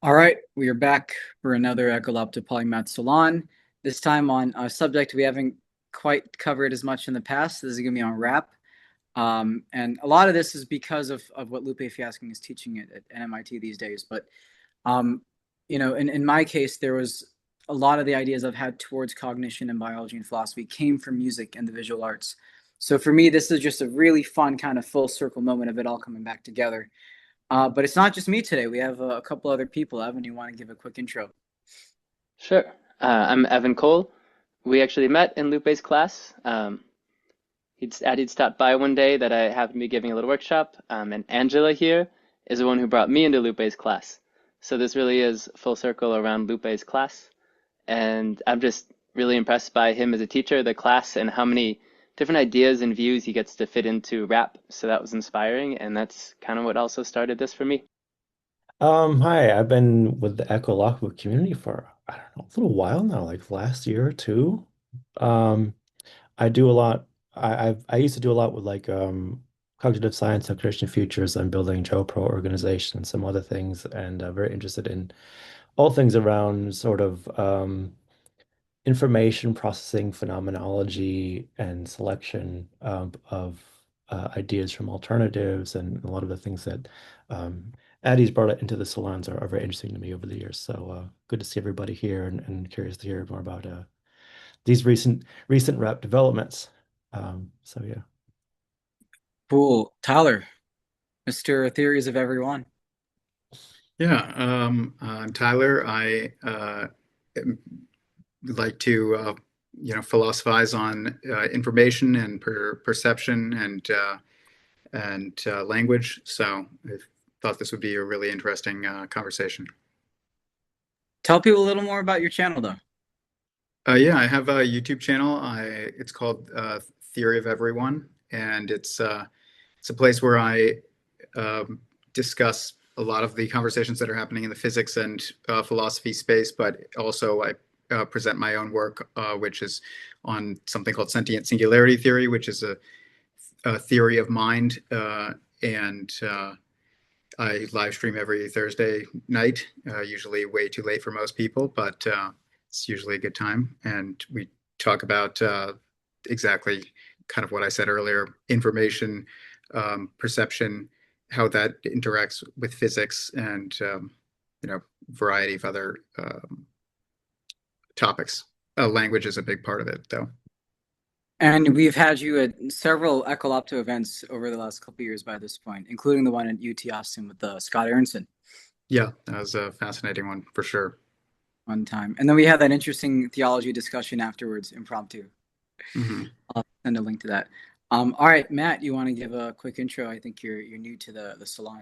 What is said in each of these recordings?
All right, we are back for another Ekkolápto Polymath Salon. This time on a subject we haven't quite covered as much in the past. This is going to be on rap. And a lot of this is because of what Lupe Fiasking is teaching at MIT these days. But, um, in my case, there was a lot of the ideas I've had towards cognition and biology and philosophy came from music and the visual arts. So for me, this is just a really fun kind of full circle moment of it all coming back together. But it's not just me today. We have a couple other people. Evan, you want to give a quick intro? Sure. I'm Evan Cole. We actually met in Lupe's class. Addy'd stopped by one day that I happened to be giving a little workshop, and Angela here is the one who brought me into Lupe's class. So this really is full circle around Lupe's class, and I'm just really impressed by him as a teacher, the class, and how many different ideas and views he gets to fit into rap. So that was inspiring, and that's kind of what also started this for me. Hi, I've been with the Ekkolápto community for, I don't know, a little while now, like last year or two. Um, I do a lot. I used to do a lot with cognitive science and Christian futures. I'm building JoPro organization and some other things, and very interested in all things around sort of information processing, phenomenology, and selection of ideas from alternatives, and a lot of the things that Addy's brought it into the salons are very interesting to me over the years. So good to see everybody here, and curious to hear more about these recent rep developments. So yeah. Cool. Tyler, Mr. Theories of Everyone. Yeah, I'm Tyler. I like to, philosophize on information and perception and language. So I thought this would be a really interesting conversation. Tell people a little more about your channel, though. Yeah, I have a YouTube channel. It's called Theory of Everyone, and it's a place where I discuss a lot of the conversations that are happening in the physics and philosophy space, but also I present my own work, which is on something called sentient singularity theory, which is a theory of mind. And I live stream every Thursday night, usually way too late for most people, but it's usually a good time. And we talk about exactly kind of what I said earlier, information, perception, how that interacts with physics, and variety of other topics. Language is a big part of it, though. And we've had you at several Ekkolápto events over the last couple of years by this point, including the one at UT Austin with Scott Aronson Yeah, that was a fascinating one for sure. one time. And then we had that interesting theology discussion afterwards, impromptu. Hmm. I'll send a link to that. All right, Matt, you want to give a quick intro? I think you're new to the salon.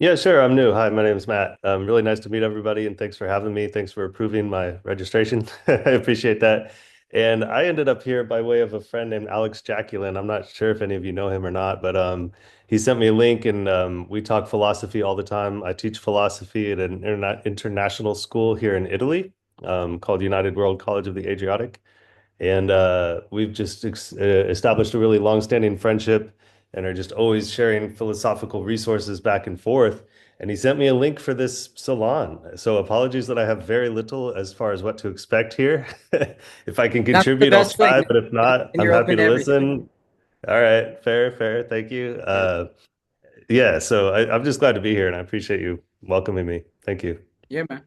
Yeah, sure. I'm new. Hi, my name is Matt. Really nice to meet everybody, and thanks for having me. Thanks for approving my registration. I appreciate that. And I ended up here by way of a friend named Alex Jacqueline. I'm not sure if any of you know him or not, but he sent me a link, and we talk philosophy all the time. I teach philosophy at an international school here in Italy, called United World College of the Adriatic. And we've just established a really long-standing friendship and are just always sharing philosophical resources back and forth. And he sent me a link for this salon. So apologies that I have very little as far as what to expect here. If I can That's the contribute, I'll best way, try, man. but if not, And I'm you're happy open to to everything. listen. All right, fair, fair. Thank you. Yeah, so I'm just glad to be here and I appreciate you welcoming me. Thank you. Yeah, man.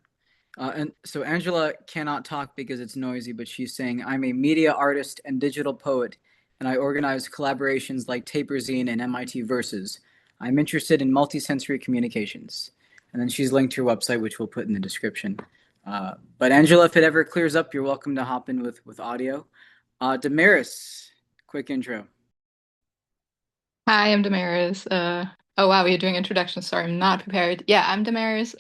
And so Angela cannot talk because it's noisy, but she's saying, I'm a media artist and digital poet, and I organize collaborations like Taperzine and MIT Verses. I'm interested in multisensory communications. And then she's linked to her website, which we'll put in the description. But Angela, if it ever clears up, you're welcome to hop in with audio. Damaris, quick intro. Hi, I'm Damaris. Oh wow, we're doing introductions. Sorry, I'm not prepared. Yeah, I'm Damaris.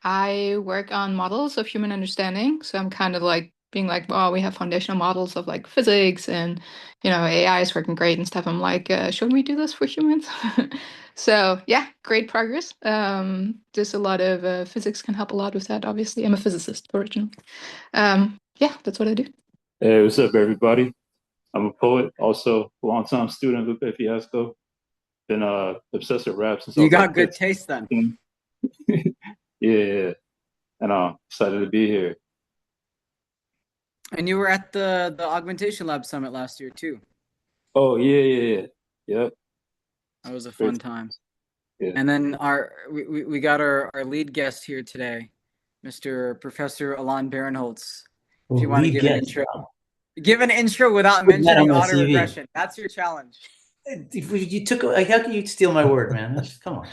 I work on models of human understanding. So I'm kind of like being like, well, we have foundational models of like physics and AI is working great and stuff. I'm like, shouldn't we do this for humans? So yeah, great progress. There's a lot of physics can help a lot with that, obviously. I'm a physicist originally. Yeah, that's what I do. Hey, what's up, everybody? I'm a poet, also a longtime student of Lupe Fiasco. Been obsessed with rap since I You was like got good taste then. 15. Yeah, and excited to be here. And you were at the Augmentation Lab Summit last year too. Oh yeah. Yep. That was a Great. fun time. Yeah. And then we got our lead guest here today, Mr. Professor Elan Barenholtz. If you want to give an intro. Give an intro without mentioning autoregression. That's your challenge. You took, how can you steal my word, man? Come on.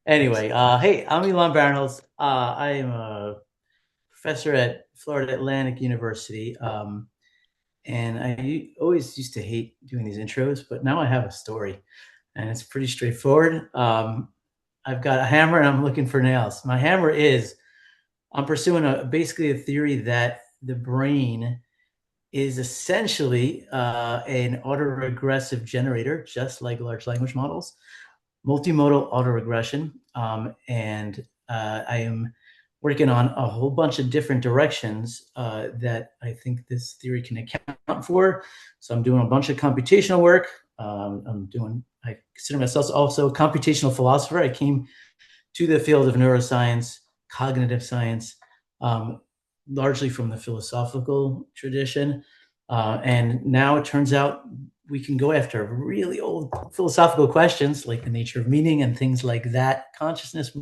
Anyway, hey, I'm Elan Barenholtz. I am a professor at Florida Atlantic University. And I always used to hate doing these intros, but now I have a story and it's pretty straightforward. I've got a hammer and I'm looking for nails. My hammer is, I'm pursuing basically a theory that the brain is essentially an autoregressive generator, just like large language models, multimodal autoregression. And I am working on a whole bunch of different directions that I think this theory can account for. So I'm doing a bunch of computational work. I consider myself also a computational philosopher. I came to the field of neuroscience, cognitive science, largely from the philosophical tradition. And now it turns out we can go after really old philosophical questions like the nature of meaning and things like that. Consciousness,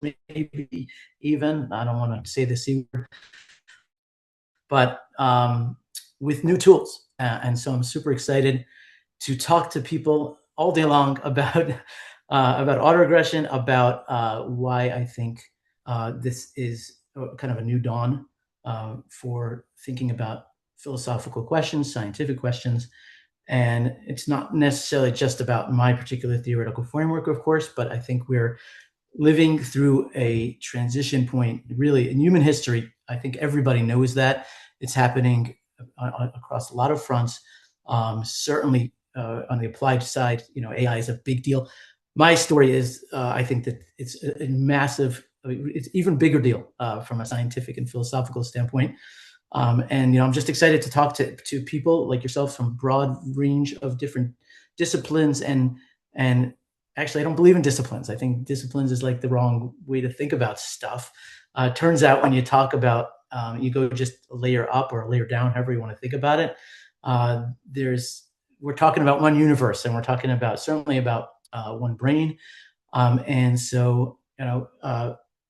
maybe even, I don't want to say the C word, but with new tools. And so I'm super excited to talk to people all day long about autoregression, about why I think this is kind of a new dawn for thinking about philosophical questions, scientific questions. And it's not necessarily just about my particular theoretical framework, of course, but I think we're living through a transition point, really, in human history. I think everybody knows that. It's happening across a lot of fronts. Certainly on the applied side, AI is a big deal. My story is, I think that it's a massive, it's even bigger deal from a scientific and philosophical standpoint. And I'm just excited to talk to people like yourself from a broad range of different disciplines. And actually, I don't believe in disciplines. I think disciplines is like the wrong way to think about stuff. Turns out when you talk about, you go just a layer up or a layer down, however you want to think about it. We're talking about one universe, and we're talking about certainly about one brain. And so,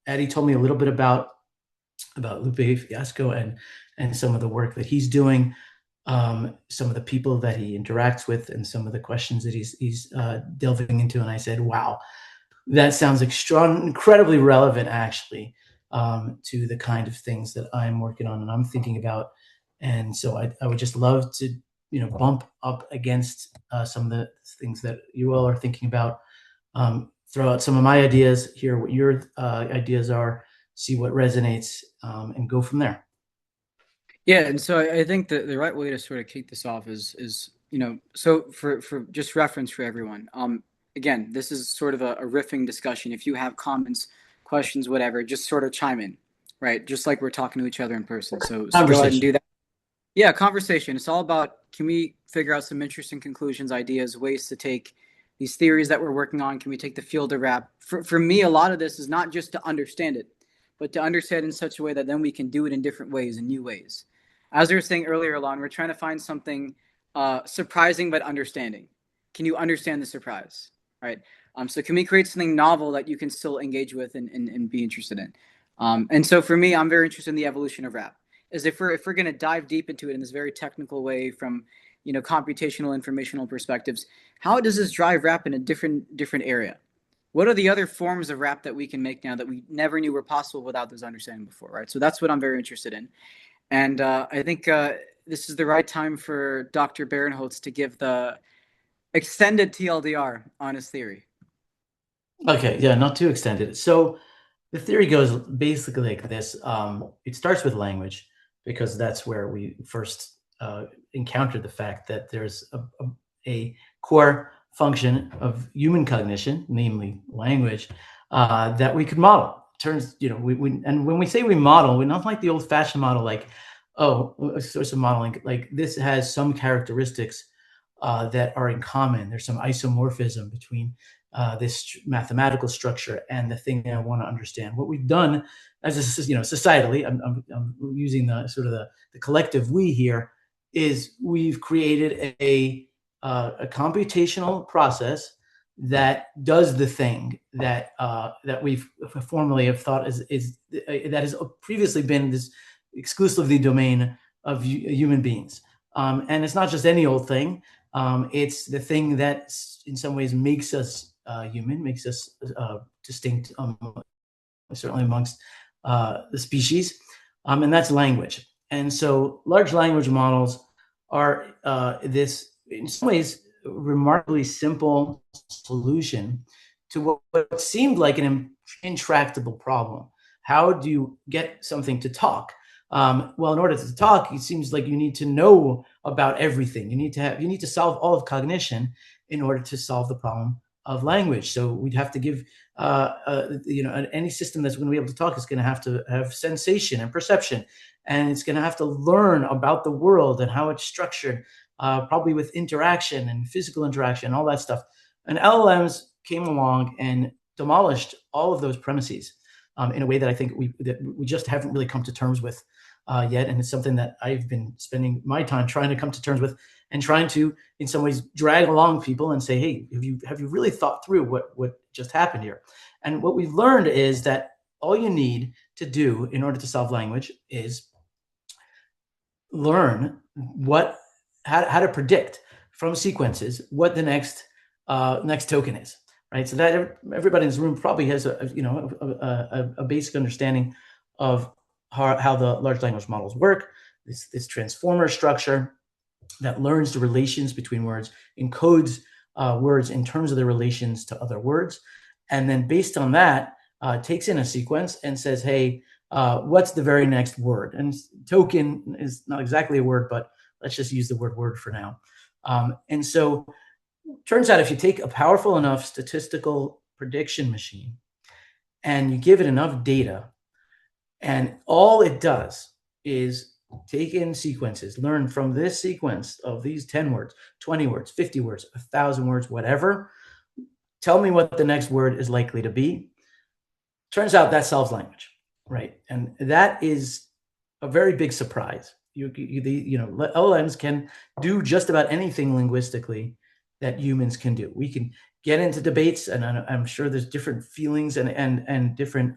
Addy told me a little bit about Lupe Fiasco and some of the work that he's doing, some of the people that he interacts with, and some of the questions that he's delving into. And I said, wow, that sounds incredibly relevant, actually, to the kind of things that I'm working on and I'm thinking about. And so I would just love to, bump up against some of the things that you all are thinking about, throw out some of my ideas, hear what your ideas are, see what resonates, and go from there. Yeah, and so I think that the right way to sort of kick this off is so for just reference for everyone. Again, this is sort of a riffing discussion. If you have comments, questions, whatever, just sort of chime in, right? Just like we're talking to each other in person. So go ahead and do that. Yeah, conversation. It's all about, can we figure out some interesting conclusions, ideas, ways to take these theories that we're working on? Can we take the field of rap? For me, a lot of this is not just to understand it, but to understand in such a way that then we can do it in different ways, in new ways. As we were saying earlier, Elan, we're trying to find something surprising but understanding. Can you understand the surprise? Right. So can we create something novel that you can still engage with and be interested in? And so for me, I'm very interested in the evolution of rap. As if we're going to dive deep into it in this very technical way from computational informational perspectives, how does this drive rap in a different area? What are the other forms of rap that we can make now that we never knew were possible without this understanding before, right? So that's what I'm very interested in. And I think this is the right time for Dr. Barenholtz to give the extended TLDR on his theory. Okay, yeah, not too extended. So the theory goes basically like this. It starts with language, because that's where we first encountered the fact that there's a core function of human cognition, namely language, that we could model. Turns, and when we say we model, we're not like the old-fashioned model, like, a source of modeling. Like, this has some characteristics that are in common. There's some isomorphism between this mathematical structure and the thing I want to understand. What we've done as societally, I'm using the sort of the collective we here, is we've created a computational process that does the thing that we've formerly have thought that has previously been this exclusively domain of human beings. And it's not just any old thing. It's the thing that in some ways makes us human, makes us distinct, certainly amongst the species, and that's language. And so large language models are this, in some ways, remarkably simple solution to what seemed like an intractable problem. How do you get something to talk? Well, in order to talk, it seems like you need to know about everything. You need to solve all of cognition in order to solve the problem of language. So we'd have to give any system that's going to be able to talk is going to have sensation and perception, and it's going to have to learn about the world and how it's structured, probably with interaction and physical interaction, all that stuff. And LLMs came along and demolished all of those premises in a way that I think we just haven't really come to terms with yet. And it's something that I've been spending my time trying to come to terms with, and trying to, in some ways, drag along people and say, hey, have you really thought through what just happened here? And what we've learned is that all you need to do in order to solve language is learn how to predict from sequences what the next token is, right? So that everybody in this room probably has a basic understanding of how the large language models work. This transformer structure that learns the relations between words, encodes words in terms of the relations to other words, and then based on that, takes in a sequence and says, hey, what's the very next word? And token is not exactly a word, but let's just use the word for now. And so turns out if you take a powerful enough statistical prediction machine and you give it enough data, and all it does is take in sequences, learn from this sequence of these 10 words, 20 words, 50 words, 1,000 words, whatever, tell me what the next word is likely to be. Turns out that solves language, right? And that is a very big surprise. LLMs can do just about anything linguistically that humans can do. We can get into debates, and I'm sure there's different feelings and different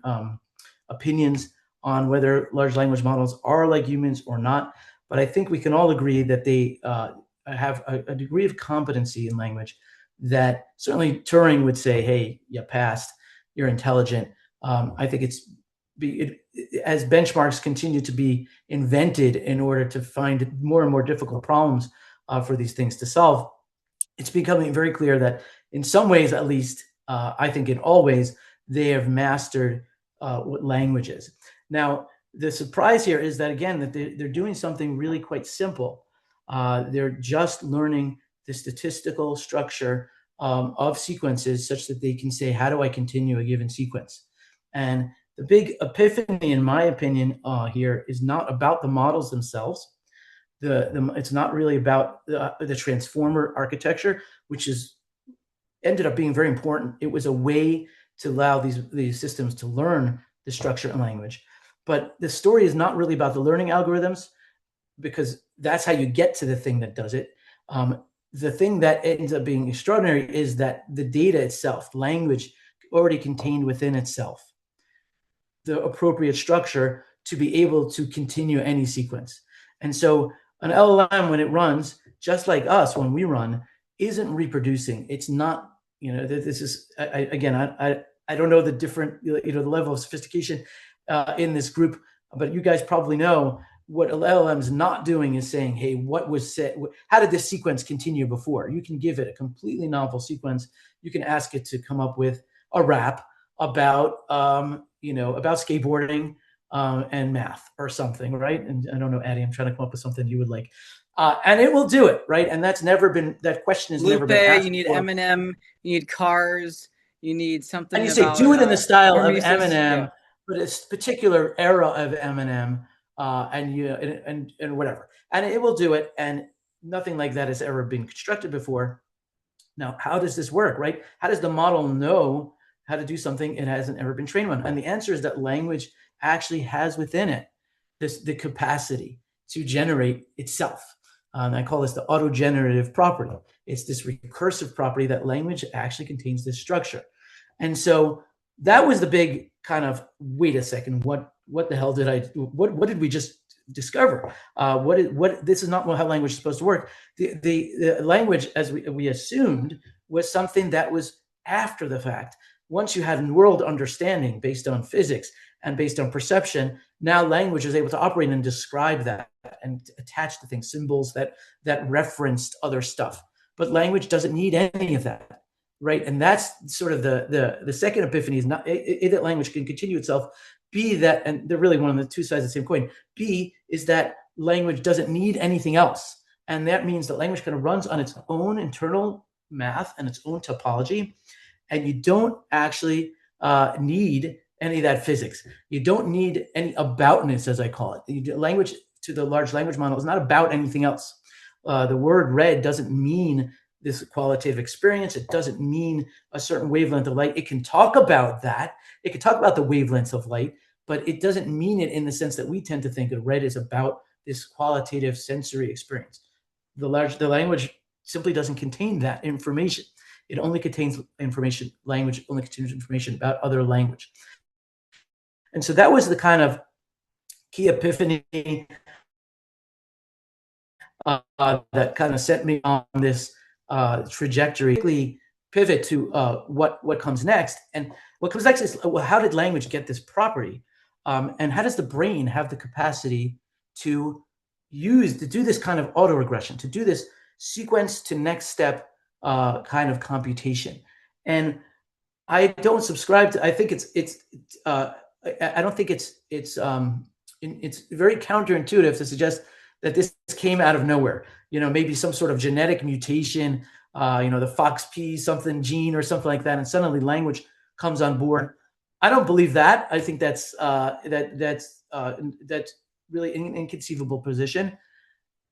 opinions on whether large language models are like humans or not. But I think we can all agree that they have a degree of competency in language that certainly Turing would say, hey, you passed, you're intelligent. I think as benchmarks continue to be invented in order to find more and more difficult problems for these things to solve, it's becoming very clear that in some ways, at least, I think in all ways, they have mastered what language is. Now, the surprise here is that, again, that they're doing something really quite simple. They're just learning the statistical structure of sequences such that they can say, how do I continue a given sequence? And the big epiphany, in my opinion, here is not about the models themselves. It's not really about the transformer architecture, which ended up being very important. It was a way to allow these systems to learn the structure and language. But the story is not really about the learning algorithms, because that's how you get to the thing that does it. The thing that ends up being extraordinary is that the data itself, language already contained within itself, the appropriate structure to be able to continue any sequence. And so an LLM, when it runs, just like us, when we run, isn't reproducing. It's not, this is, I don't know the different, the level of sophistication in this group, but you guys probably know what LLM is not doing is saying, hey, what was said? How did this sequence continue before? You can give it a completely novel sequence. You can ask it to come up with a rap about, about skateboarding and math or something, right? And I don't know, Addy, I'm trying to come up with something you would like. And it will do it, right? And that question has never been asked you need before. Eminem, you need Cars, you need something. And you say, do it in the style of Eminem, yeah. but it's a particular era of Eminem, and whatever. And it will do it, and nothing like that has ever been constructed before. Now, how does this work, right? How does the model know how to do something it hasn't ever been trained on? And the answer is that language actually has within it the capacity to generate itself. I call this the autogenerative property. It's this recursive property that language actually contains this structure. And so that was the big kind of, wait a second, what the hell did what did we just discover? This is not how language is supposed to work. The language, as we assumed, was something that was after the fact. Once you had world understanding based on physics and based on perception, now language is able to operate and describe that and attach to things, symbols that referenced other stuff. But language doesn't need any of that, right? And that's sort of the second epiphany, is not A, that language can continue itself. B, that, and they're really one of the two sides of the same coin. B is that language doesn't need anything else. And that means that language kind of runs on its own internal math and its own topology. And you don't actually need any of that physics. You don't need any aboutness, as I call it. Language to the large language model is not about anything else. The word red doesn't mean this qualitative experience. It doesn't mean a certain wavelength of light. It can talk about that. It can talk about the wavelengths of light, but it doesn't mean it in the sense that we tend to think of red is about this qualitative sensory experience. The language simply doesn't contain that information. It only contains information. Language only contains information about other language. And so that was the kind of key epiphany that kind of set me on this trajectory. Pivot to what comes next. And what comes next is, well, how did language get this property? And how does the brain have the capacity to do this kind of autoregression, to do this sequence to next step kind of computation? And I don't subscribe to, I think I don't think it's very counterintuitive to suggest that this came out of nowhere. Maybe some sort of genetic mutation, the FOXP something gene or something like that, and suddenly language comes on board. I don't believe that. I think that's really an inconceivable position.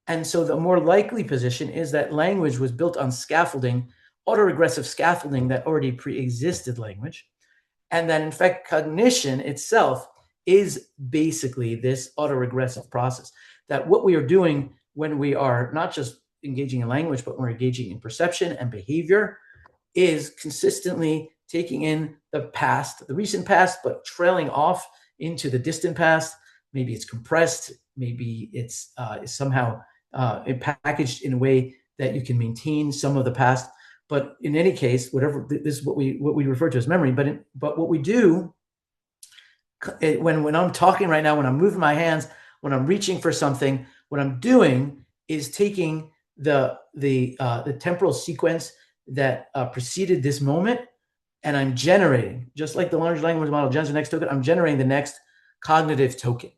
And so the more likely position is that language was built on scaffolding, autoregressive scaffolding that already pre-existed language. And that in fact, cognition itself is basically this autoregressive process. That what we are doing when we are not just engaging in language, but we're engaging in perception and behavior, is consistently taking in the past, the recent past, but trailing off into the distant past. Maybe it's compressed, maybe it's somehow packaged in a way that you can maintain some of the past. But in any case, whatever, this is what we refer to as memory. But what we do when I'm talking right now, when I'm moving my hands, when I'm reaching for something, what I'm doing is taking the temporal sequence that preceded this moment, and I'm generating, just like the large language model generates the next token, I'm generating the next cognitive token.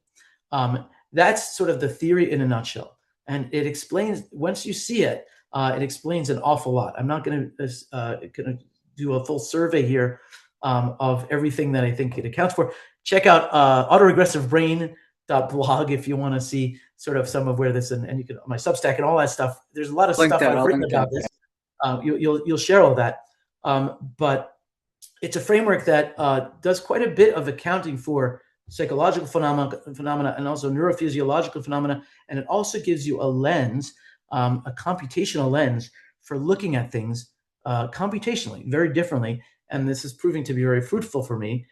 That's sort of the theory in a nutshell. And it explains, once you see it, it explains an awful lot. I'm not going to do a full survey here of everything that I think it accounts for. Check out autoregressivebrain.blog if you want to see sort of some of where this, and you can, my Substack and all that stuff. There's a lot of stuff I've written about this. You'll share all that. But it's a framework that does quite a bit of accounting for psychological phenomena and also neurophysiological phenomena. And it also gives you a lens, a computational lens for looking at things computationally, very differently. And this is proving to be very fruitful for me.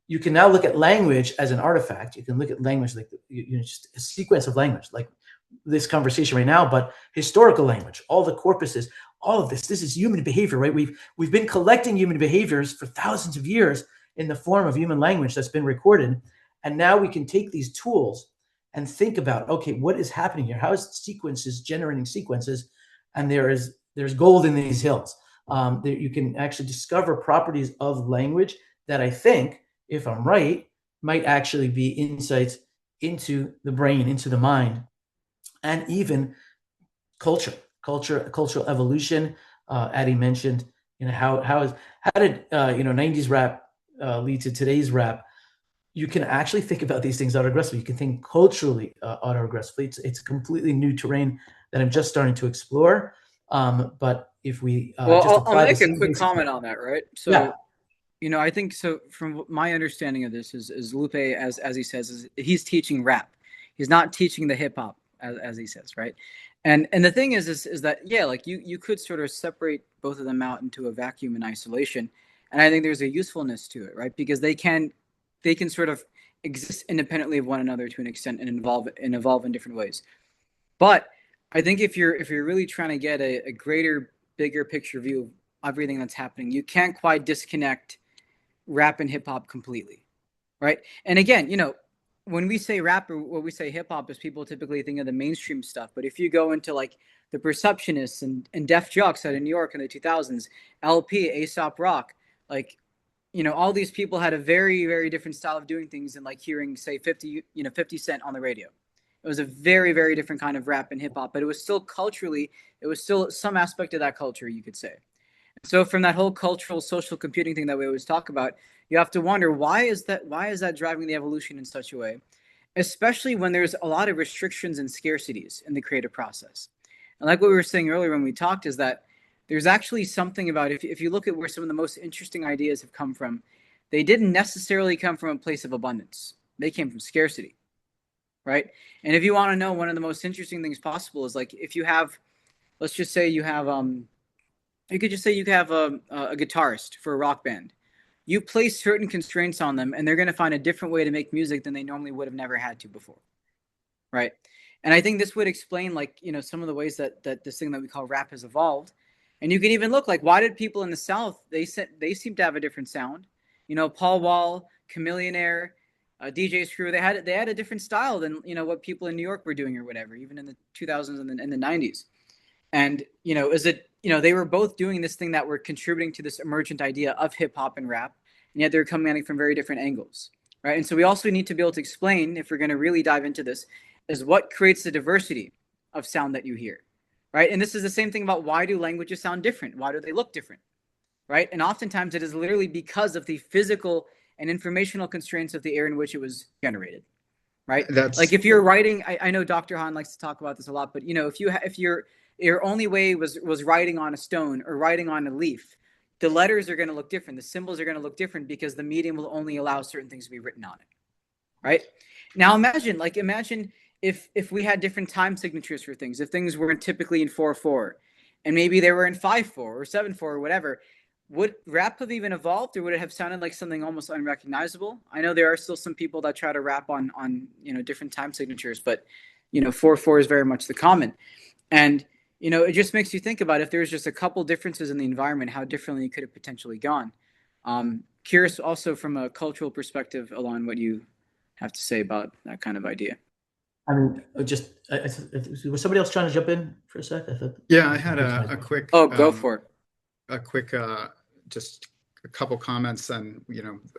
You can now look at language as an artifact. You can look at language like just a sequence of language, like this conversation right now, but historical language, all the corpuses, all of this. This is human behavior, right? We've been collecting human behaviors for thousands of years in the form of human language that's been recorded. And now we can take these tools and think about, okay, what is happening here? How is sequences generating sequences? And there's gold in these hills. You can actually discover properties of language that I think, if I'm right, might actually be insights into the brain, into the mind, and even cultural evolution. Addy mentioned, how did 90s rap lead to today's rap? You can actually think about these things autoaggressively. You can think culturally autoaggressively. It's a completely new terrain that I'm just starting to explore. But if we Well, just I'll apply the make a same quick basic, comment on that, right? yeah, So, I think so. From my understanding of this, is Lupe, as he says, is he's teaching rap. He's not teaching the hip hop, as he says, right? And the thing is that, yeah, like you could sort of separate both of them out into a vacuum in isolation, and I think there's a usefulness to it, right? Because they can sort of exist independently of one another to an extent and evolve in different ways. But I think if you're really trying to get a greater, bigger picture view of everything that's happening, you can't quite disconnect rap and hip hop completely, right? And again, when we say rap or when we say hip hop, is people typically think of the mainstream stuff. But if you go into like the Perceptionists and Def Jux out in New York in the 2000s, LP, Aesop Rock, like all these people had a very, very different style of doing things than like hearing, say, 50 Cent on the radio. It was a very, very different kind of rap and hip hop, but it was still culturally, it was still some aspect of that culture, you could say. So from that whole cultural social computing thing that we always talk about, you have to wonder why is that driving the evolution in such a way, especially when there's a lot of restrictions and scarcities in the creative process. And like what we were saying earlier when we talked, is that there's actually something about, if you look at where some of the most interesting ideas have come from, they didn't necessarily come from a place of abundance. They came from scarcity, right? And if you want to know, one of the most interesting things possible is like if you have, let's just say you have you could just say you have a guitarist for a rock band. You place certain constraints on them, and they're going to find a different way to make music than they normally would have never had to before, right? And I think this would explain, like, some of the ways that this thing that we call rap has evolved. And you can even look like, why did people in the South, they seem to have a different sound? Paul Wall, Chameleonaire, DJ Screw, they had a different style than what people in New York were doing or whatever, even in the 2000s and the 90s. And is it they were both doing this thing that were contributing to this emergent idea of hip hop and rap, and yet they're coming at it from very different angles, right? And so we also need to be able to explain, if we're going to really dive into this, is what creates the diversity of sound that you hear, right? And this is the same thing about, why do languages sound different? Why do they look different, right? And oftentimes it is literally because of the physical and informational constraints of the air in which it was generated, right? Like if you're writing, I know Dr. Hahn likes to talk about this a lot, but if your only way was writing on a stone or writing on a leaf, the letters are going to look different. The symbols are going to look different because the medium will only allow certain things to be written on it, right? Now imagine if we had different time signatures for things, if things weren't typically in 4/4, and maybe they were in 5/4 or 7/4 or whatever. Would rap have even evolved, or would it have sounded like something almost unrecognizable? I know there are still some people that try to rap on different time signatures, but 4/4 is very much the common. And it just makes you think about, if there's just a couple differences in the environment, how differently it could have potentially gone. Curious also from a cultural perspective, Elan, what you have to say about that kind of idea. I mean, was somebody else trying to jump in for a sec? Yeah, I had a quick. Oh, go for it. A quick, just a couple comments, and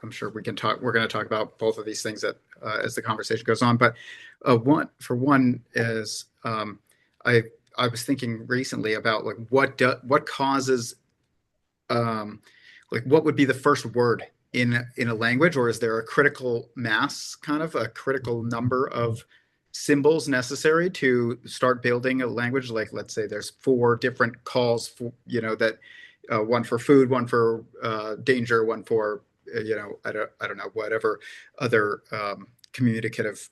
I'm sure we're going to talk about both of these things as the conversation goes on. But one is, I was thinking recently about like what causes, like what would be the first word in a language, or is there a critical mass, kind of a critical number of symbols necessary to start building a language? Like, let's say there's 4 different calls for, that one for food, one for danger, one for I don't know, whatever other communicative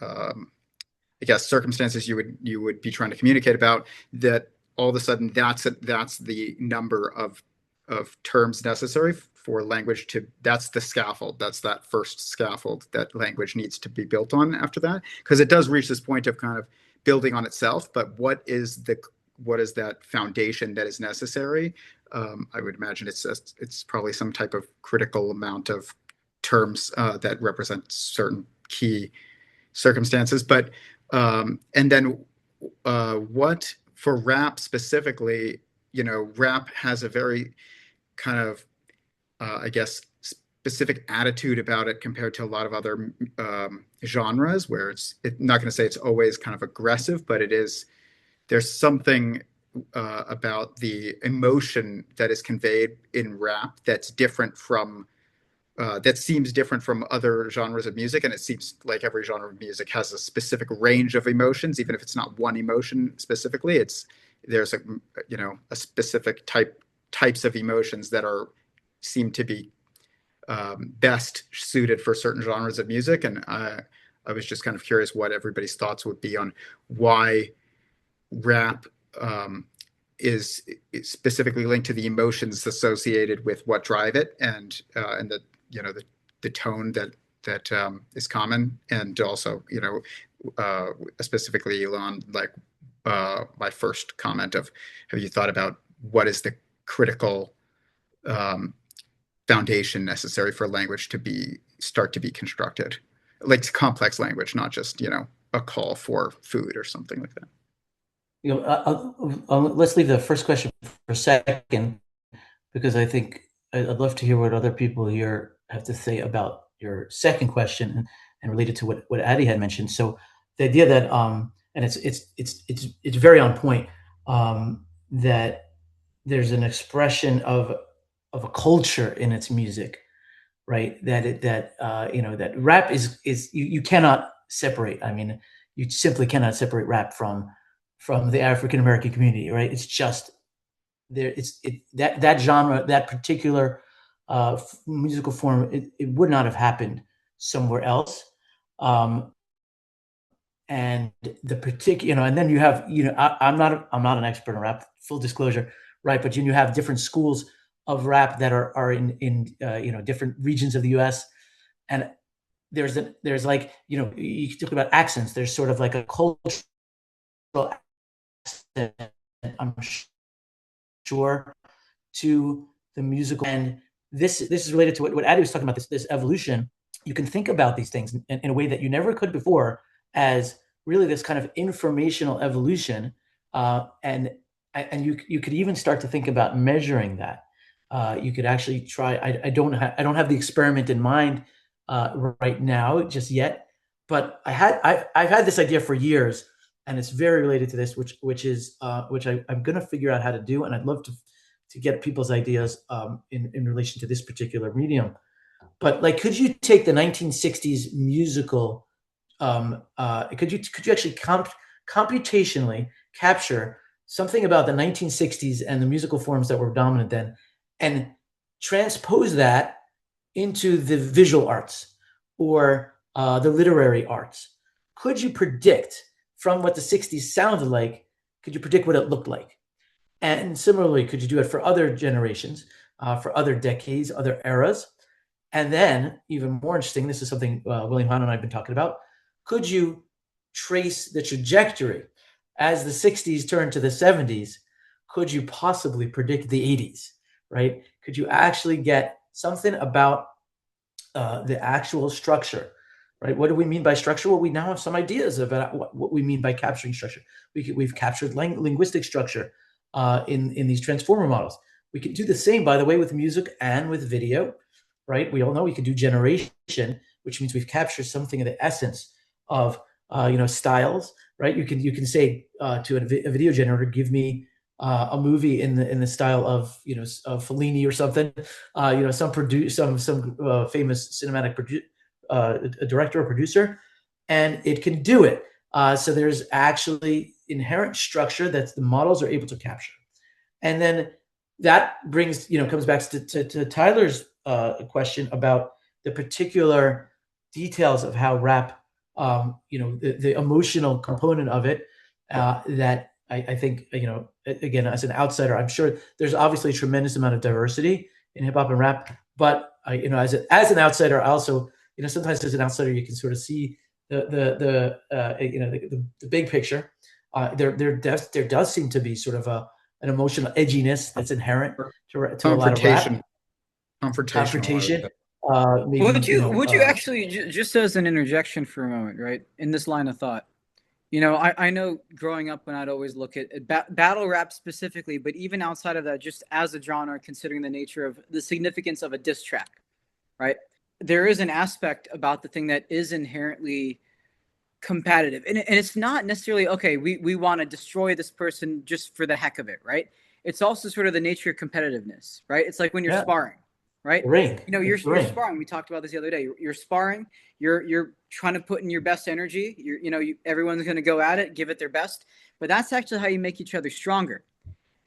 I guess circumstances you would be trying to communicate about, that all of a sudden that's the number of terms necessary for language to, that's the scaffold, that's that first scaffold that language needs to be built on after that, because it does reach this point of kind of building on itself. But what is that foundation that is necessary? I would imagine it's probably some type of critical amount of terms that represent certain key circumstances. But and then what for rap specifically, rap has a very kind of I guess specific attitude about it compared to a lot of other genres, where it's not going to say it's always kind of aggressive, but there's something about the emotion that is conveyed in rap that's different from that seems different from other genres of music. And it seems like every genre of music has a specific range of emotions, even if it's not one emotion specifically. there's a specific types of emotions that seem to be best suited for certain genres of music. And I was just kind of curious what everybody's thoughts would be on why rap is specifically linked to the emotions associated with what drive it, and the tone that is common, and also specifically, Elan, like my first comment of, have you thought about what is the critical foundation necessary for language to start to be constructed, like complex language, not just a call for food or something like that. Let's leave the first question for a second, because I think I'd love to hear what other people here have to say about your second question and related to what Addy had mentioned. So the idea that and it's very on point, that there's an expression of a culture in its music, right? That rap is you cannot separate. I mean, you simply cannot separate rap from the African American community, right? It's just there. That genre, that particular musical form, it would not have happened somewhere else. And the particular, and then you have, I'm not an expert in rap, full disclosure, right? But you have different schools of rap that are in different regions of the U.S. And there's like, you talk about accents. There's sort of like a cultural accent, I'm sure, to the musical. And this is related to what Addy was talking about, this evolution. You can think about these things in a way that you never could before, as really this kind of informational evolution, and you could even start to think about measuring that. You could actually try. I don't have the experiment in mind right now just yet, but I've had this idea for years, and it's very related to this, which I'm going to figure out how to do, and I'd love to get people's ideas in relation to this particular medium. But like, could you take the 1960s musical? Could you actually computationally capture something about the 1960s and the musical forms that were dominant then, and transpose that into the visual arts or the literary arts? Could you predict from what the 60s sounded like? Could you predict what it looked like? And similarly, could you do it for other generations, for other decades, other eras? And then, even more interesting, this is something William Hahn and I have been talking about. Could you trace the trajectory as the 60s turned to the 70s? Could you possibly predict the 80s, right? Could you actually get something about the actual structure, right? What do we mean by structure? Well, we now have some ideas about what we mean by capturing structure. We've captured linguistic structure in these transformer models. We can do the same, by the way, with music and with video, right? We all know we can do generation, which means we've captured something of the essence of styles, right? You can say to a video generator, give me a movie in the style of of Fellini or something, some famous cinematic director or producer, and it can do it. So there's actually inherent structure that the models are able to capture, and then that brings comes back to Tyler's question about the particular details of how rap, the emotional component of it, that I think, again, as an outsider, I'm sure there's obviously a tremendous amount of diversity in hip hop and rap, but as an outsider, I also, sometimes as an outsider, you can sort of see the big picture. There does seem to be sort of an emotional edginess that's inherent to a lot of rap. Confrontation. Would you actually, just as an interjection for a moment, right, in this line of thought, I know growing up when I'd always look at battle rap specifically, but even outside of that, just as a genre, considering the nature of the significance of a diss track, right? There is an aspect about the thing that is inherently competitive. And it's not necessarily, okay, we want to destroy this person just for the heck of it, right? It's also sort of the nature of competitiveness, right? It's like when you're sparring, right? Ring. You know, you're It's the ring. sparring. We talked about this the other day. You're sparring. You're trying to put in your best energy. Everyone's going to go at it, give it their best. But that's actually how you make each other stronger.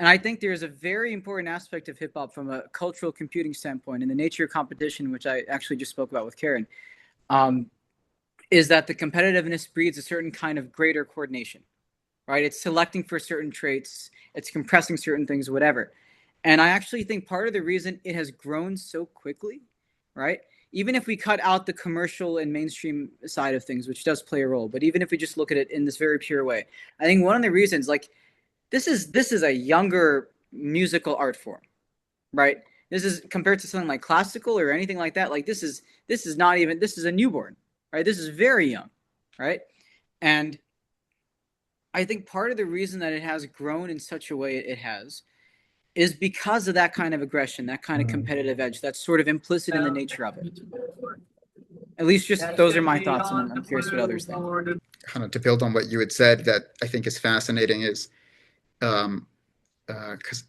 And I think there's a very important aspect of hip hop from a cultural computing standpoint, and the nature of competition, which I actually just spoke about with Karen, is that the competitiveness breeds a certain kind of greater coordination, right? It's selecting for certain traits, it's compressing certain things, whatever. And I actually think part of the reason it has grown so quickly, right? Even if we cut out the commercial and mainstream side of things, which does play a role, but even if we just look at it in this very pure way, I think one of the reasons, like, this is a younger musical art form, right? This is compared to something like classical or anything like that. Like this is a newborn, right? This is very young, right? And I think part of the reason that it has grown in such a way it has is because of that kind of aggression, that kind of competitive edge that's sort of implicit in the nature of it. At least just those are my thoughts, and I'm curious what others think. Kind of to build on what you had said, that I think is fascinating is because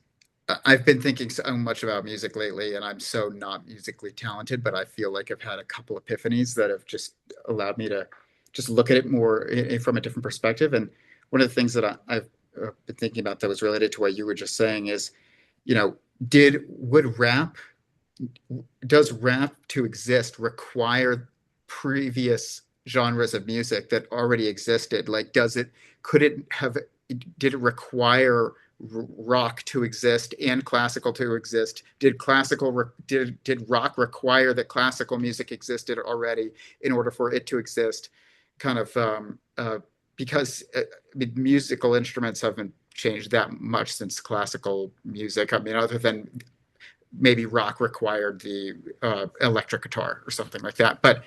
I've been thinking so much about music lately, and I'm so not musically talented, but I feel like I've had a couple epiphanies that have just allowed me to just look at it more from a different perspective. And one of the things that I've been thinking about that was related to what you were just saying is, does rap to exist require previous genres of music that already existed? Like, did it require rock to exist and classical to exist? Did rock require that classical music existed already in order for it to exist? Kind of because musical instruments haven't changed that much since classical music. I mean, other than maybe rock required the electric guitar or something like that. But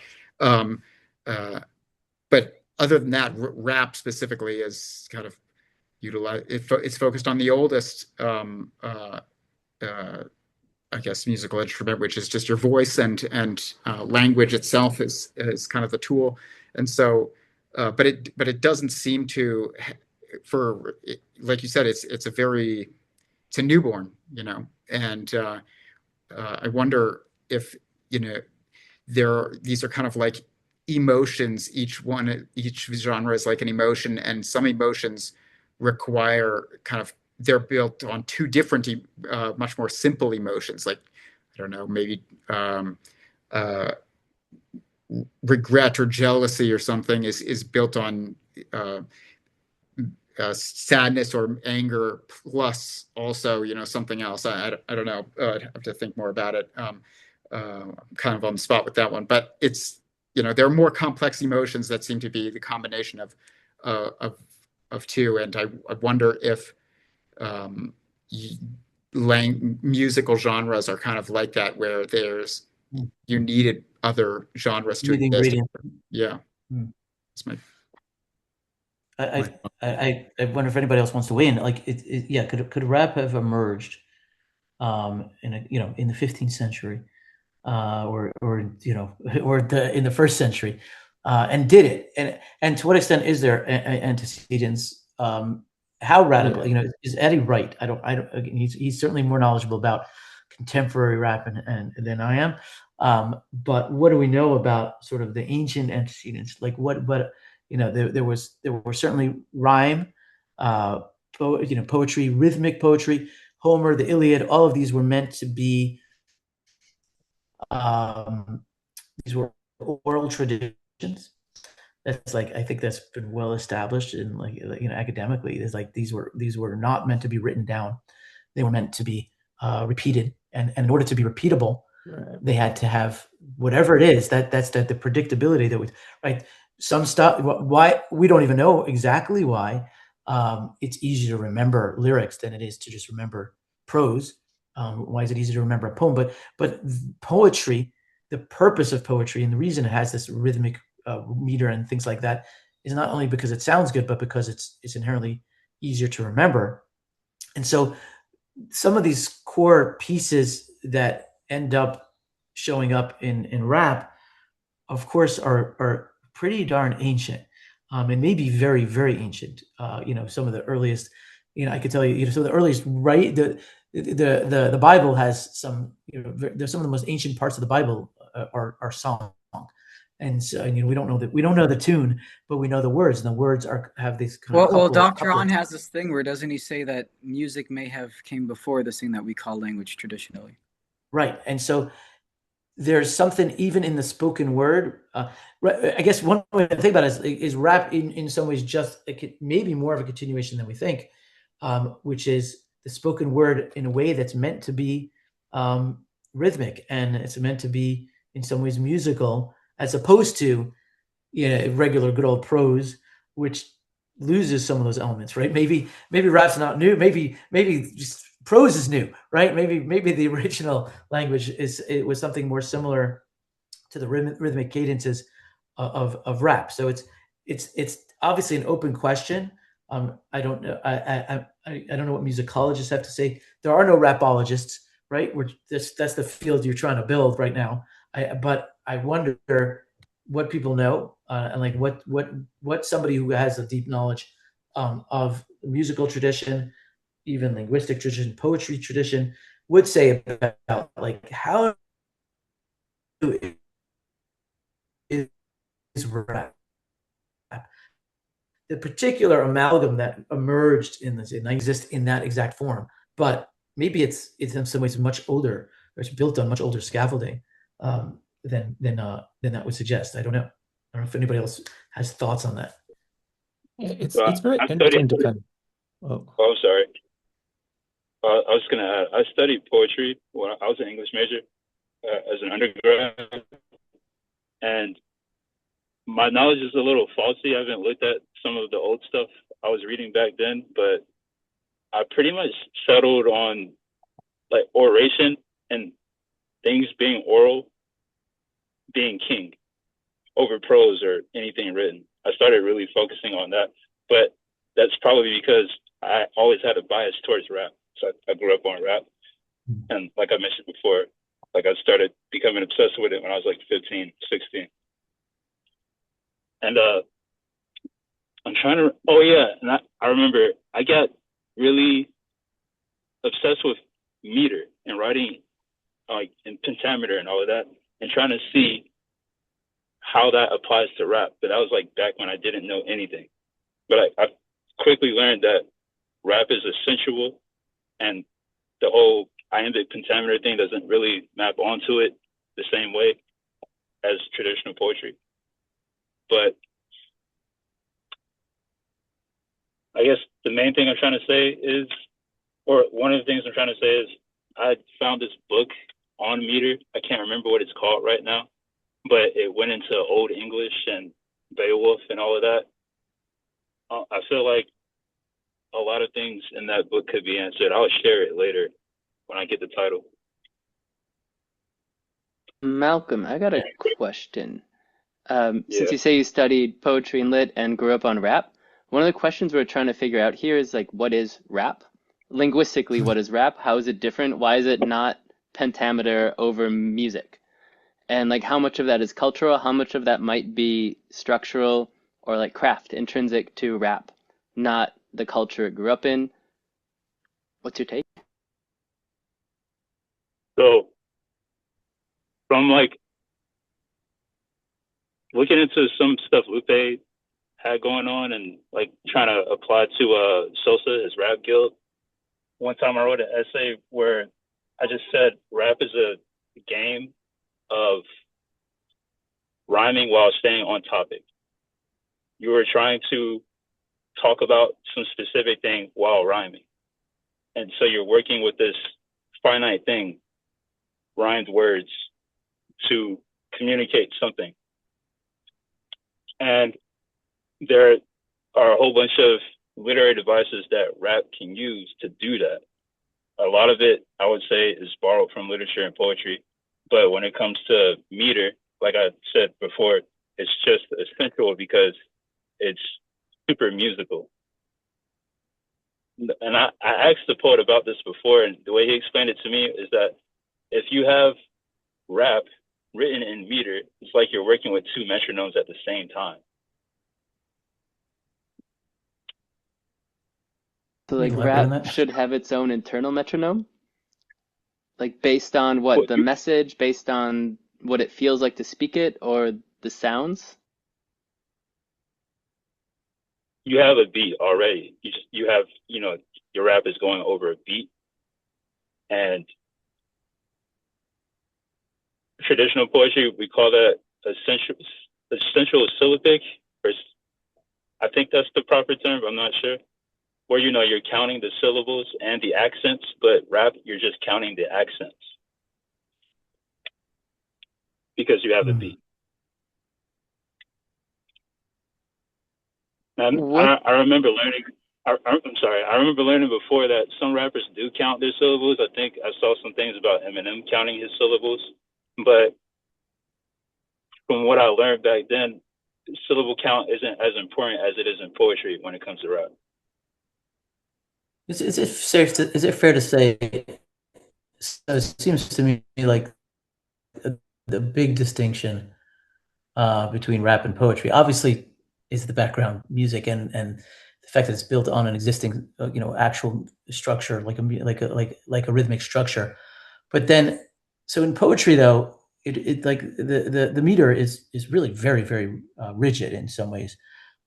other than that, rap specifically is kind of it's focused on the oldest, I guess, musical instrument, which is just your voice, and language itself is kind of the tool. And so, but it doesn't seem to, like you said, it's a newborn, and I wonder if these are kind of like emotions. Each genre is like an emotion, and some emotions require they're built on two different, much more simple emotions. Like, I don't know, maybe regret or jealousy or something is built on sadness or anger, plus also something else. I don't know. I'd have to think more about it. Kind of on the spot with that one, but it's there are more complex emotions that seem to be the combination of two, and I wonder if musical genres are kind of like that, where you needed other genres to exist. Yeah. That's my. I wonder if anybody else wants to weigh in. Like, could rap have emerged in the 15th century, or in the first century, and did it? And to what extent is there antecedents? How radical? Is Addy right? I don't. He's certainly more knowledgeable about contemporary rap and than I am. But what do we know about sort of the ancient antecedents? Like there were certainly rhyme, poetry, rhythmic poetry. Homer, the Iliad, all of these were meant to be. These were oral traditions. That's I think that's been well established in academically. It's like these were not meant to be written down. They were meant to be repeated, and in order to be repeatable, right, they had to have whatever it is that's the predictability that right. Some stuff, why we don't even know exactly why. It's easier to remember lyrics than it is to just remember prose. Why is it easier to remember a poem? But poetry, the purpose of poetry and the reason it has this rhythmic meter and things like that is not only because it sounds good, but because it's inherently easier to remember. And so some of these core pieces that end up showing up in rap, of course, are pretty darn ancient, and maybe very, very ancient. Some of the earliest, I could tell you, some of the earliest, right? the Bible has some, there's some of the most ancient parts of the Bible are song. And so, we don't know the tune, but we know the words, and the words have these kind of Well, Dr. couplets. On has this thing where doesn't he say that music may have came before this thing that we call language traditionally? Right. And so there's something even in the spoken word. I guess one way to think about it is rap in some ways just maybe more of a continuation than we think, which is the spoken word in a way that's meant to be rhythmic, and it's meant to be in some ways musical, as opposed to regular good old prose, which loses some of those elements, right? Maybe rap's not new. Maybe just prose is new, right? Maybe the original language it was something more similar to the rhythmic cadences of rap. So it's obviously an open question. I don't know. I don't know what musicologists have to say. There are no rapologists, right? That's the field you're trying to build right now. But I wonder what people know, and like what somebody who has a deep knowledge of musical tradition, even linguistic tradition, poetry tradition, would say about like how is rap. The particular amalgam that emerged in this, it doesn't exist in that exact form, but maybe it's in some ways much older, or it's built on much older scaffolding than that would suggest. I don't know. I don't know if anybody else has thoughts on that. It's So very I interesting studied. to kind of. Oh, Oh, I'm sorry. I was gonna add. I studied poetry when I was an English major as an undergrad, and my knowledge is a little faulty. I haven't looked at some of the old stuff I was reading back then, but I pretty much settled on like oration and things being oral being king over prose or anything written. I started really focusing on that, but that's probably because I always had a bias towards rap. So I grew up on rap, and like I mentioned before, like I started becoming obsessed with it when I was like 15, 16. And I'm trying to. Oh yeah, and I remember I got really obsessed with meter and writing like in pentameter and all of that, and trying to see how that applies to rap. But that was like back when I didn't know anything. But I quickly learned that rap is essential, and the whole iambic pentameter thing doesn't really map onto it the same way as traditional poetry. But I guess the main thing I'm trying to say is, or one of the things I'm trying to say is, I found this book on meter. I can't remember what it's called right now, but it went into Old English and Beowulf and all of that. I feel like a lot of things in that book could be answered. I'll share it later when I get the title. Malcolm, I got a question. Since Yeah. you say you studied poetry and lit and grew up on rap, one of the questions we're trying to figure out here is like, what is rap? Linguistically, what is rap? How is it different? Why is it not pentameter over music? And like, how much of that is cultural? How much of that might be structural or like craft, intrinsic to rap, not the culture it grew up in? What's your take? So from like looking into some stuff Lupe had going on and like trying to apply to Sosa, his rap guild. One time I wrote an essay where I just said rap is a game of rhyming while staying on topic. You were trying to talk about some specific thing while rhyming. And so you're working with this finite thing, rhymed words, to communicate something. And there are a whole bunch of literary devices that rap can use to do that. A lot of it, I would say, is borrowed from literature and poetry. But when it comes to meter, like I said before, it's just essential because it's super musical. And I asked the poet about this before, and the way he explained it to me is that if you have rap written in meter, it's like you're working with two metronomes at the same time. So Can like you elaborate on rap that? should have its own internal metronome? Like based on Well, what the message, based on what it feels like to speak it, or the sounds? you have a beat already. You have, your rap is going over a beat, and traditional poetry, we call that essential syllabic, or I think that's the proper term, but I'm not sure. Where you're counting the syllables and the accents, but rap, you're just counting the accents because you have a beat. And What? I remember learning. I'm sorry. I remember learning before that some rappers do count their syllables. I think I saw some things about Eminem counting his syllables, but from what I learned back then, syllable count isn't as important as it is in poetry when it comes to rap. Is it fair to say? So it seems to me like the big distinction between rap and poetry, obviously, is the background music and the fact that it's built on an existing, actual structure, like a rhythmic structure. But then, so in poetry, though, it like the meter is really very very rigid in some ways,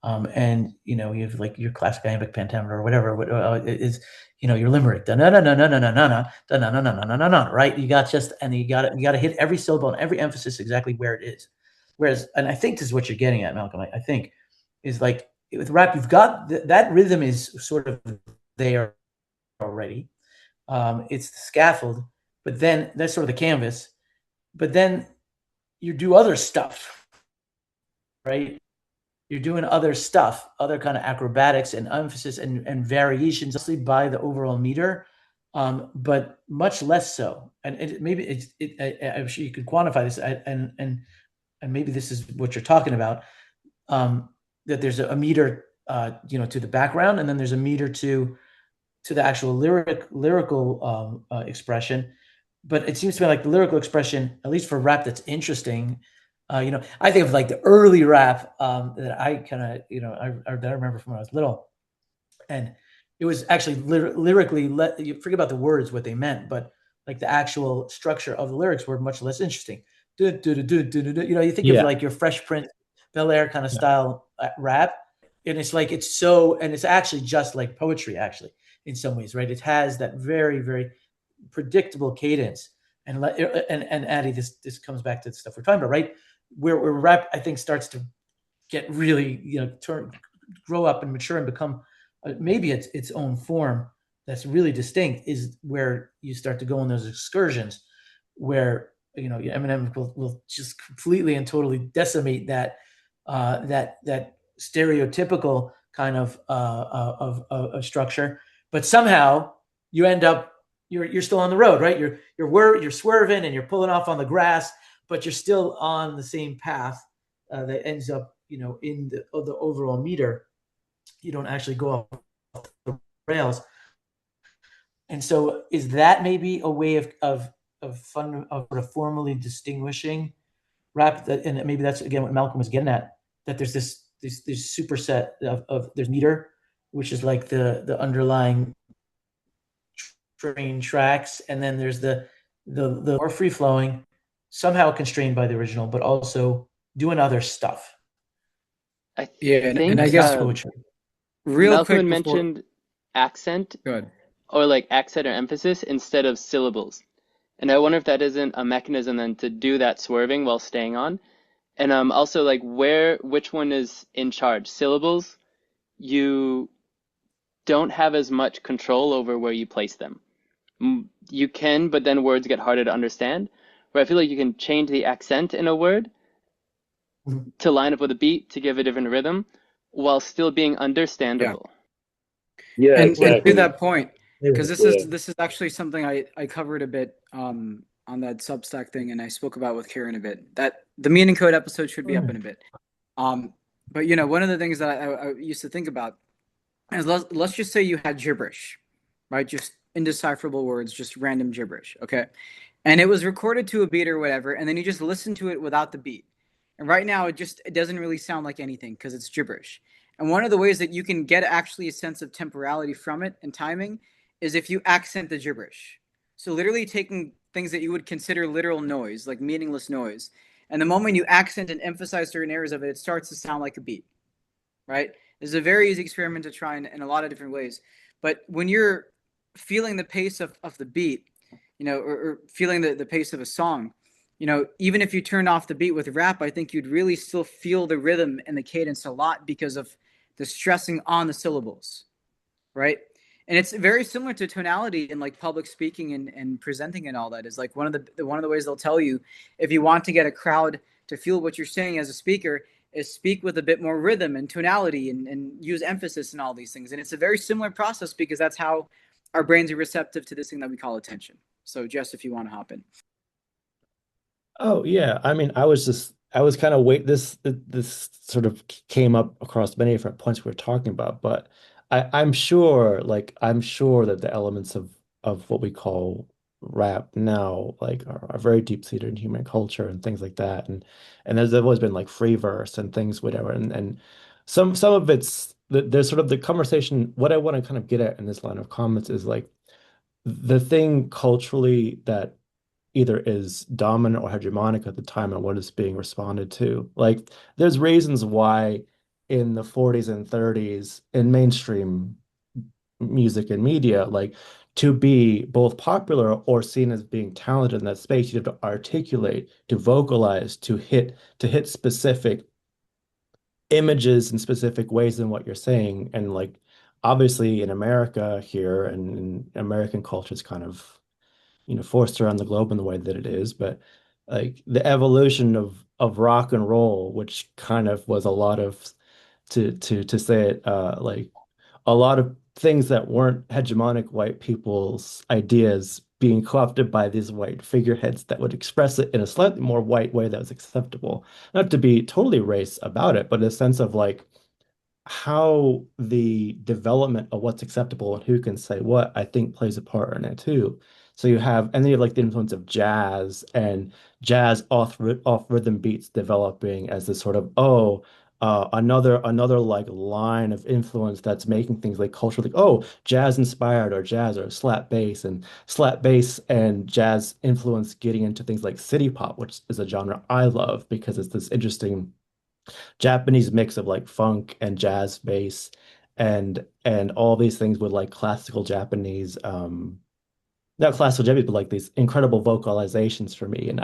and you have like your classic iambic pentameter or whatever is your limerick, da na na na na na na na da na na na na na na, right? You got just and you got to hit every syllable and every emphasis exactly where it is. Whereas, and I think this is what you're getting at, Malcolm. I think is like with rap, you've got that rhythm is sort of there already. It's the scaffold, but then that's sort of the canvas. But then you do other stuff, right? You're doing other stuff, other kind of acrobatics and emphasis and variations, obviously by the overall meter, but much less so. And maybe I'm sure you could quantify this, and maybe this is what you're talking about. That there's a meter, to the background, and then there's a meter to the actual lyrical expression. But it seems to me like the lyrical expression, at least for rap, that's interesting. I think of like the early rap that I kind of, that I remember from when I was little, and it was actually lyrically. You forget about the words, what they meant, but like the actual structure of the lyrics were much less interesting. You think of like your Fresh Prince, Bel Air kind of style rap, and it's like and it's actually just like poetry, actually, in some ways, right? It has that very very predictable cadence, and Addy, this comes back to the stuff we're talking about, right? Where rap, I think, starts to get really, grow up and mature and become maybe its own form that's really distinct, is where you start to go on those excursions where Eminem will just completely and totally decimate that stereotypical kind of structure, but somehow you end up you're still on the road, right? You're swerving and you're pulling off on the grass, but you're still on the same path that ends up in the overall meter. You don't actually go off the rails. And so, is that maybe a way of sort of formally distinguishing rap? And maybe that's again what Malcolm was getting at. That there's this superset of there's meter, which is like the underlying train tracks, and then there's the more free flowing, somehow constrained by the original, but also doing other stuff. I Yeah, and I think guess real Malcolm quick had before. mentioned accent Good. or like accent or emphasis instead of syllables. And I wonder if that isn't a mechanism then to do that swerving while staying on. And also like which one is in charge? Syllables, you don't have as much control over where you place them. You can, but then words get harder to understand. Where I feel like you can change the accent in a word to line up with a beat to give a different rhythm while still being Yeah. understandable. Yeah, And to exactly. that point, because Yeah. this is actually something I covered a bit on that Substack thing, and I spoke about with Kieran a bit. That the meaning code episode should be up in a bit. But one of the things that I used to think about is let's just say you had gibberish, right? Just indecipherable words, just random gibberish, okay? And it was recorded to a beat or whatever, and then you just listen to it without the beat. And right now, it doesn't really sound like anything because it's gibberish. And one of the ways that you can get actually a sense of temporality from it and timing is if you accent the gibberish. So literally taking things that you would consider literal noise, like meaningless noise. And the moment you accent and emphasize certain areas of it, it starts to sound like a beat, right? This is a very easy experiment to try in a lot of different ways. But when you're feeling the pace of the beat, or feeling the pace of a song, even if you turned off the beat with rap, I think you'd really still feel the rhythm and the cadence a lot because of the stressing on the syllables, right? And it's very similar to tonality in like public speaking and presenting and all that. Is like one of the ways they'll tell you, if you want to get a crowd to feel what you're saying as a speaker, is speak with a bit more rhythm and tonality and use emphasis and all these things. And it's a very similar process because that's how our brains are receptive to this thing that we call attention. So Jess, if you want to hop in. Oh yeah, I mean, I was kind of this sort of came up across many different points we were talking about, but I'm sure that the elements of what we call rap now are very deep-seated in human culture and things like that, and there's always been like free verse and things whatever, and some of there's sort of the conversation. What I want to kind of get at in this line of comments is like the thing culturally that either is dominant or hegemonic at the time and what is being responded to. Like, there's reasons why in the 40s and 30s in mainstream music and media, like to be both popular or seen as being talented in that space, you have to articulate, to vocalize, to hit specific images in specific ways in what you're saying. And like obviously in America here and in American culture is kind of forced around the globe in the way that it is, but like the evolution of rock and roll, which kind of was a lot of to say it like a lot of things that weren't hegemonic white people's ideas being co-opted by these white figureheads that would express it in a slightly more white way that was acceptable. Not to be totally race about it, but a sense of like how the development of what's acceptable and who can say what, I think plays a part in it too. So and then you have like the influence of jazz and jazz off rhythm beats developing as this sort of another like line of influence that's making things like culturally like, jazz inspired or jazz or slap bass and jazz influence getting into things like city pop, which is a genre I love because it's this interesting Japanese mix of like funk and jazz bass and all these things with like classical Japanese not classical Japanese but like these incredible vocalizations for me. And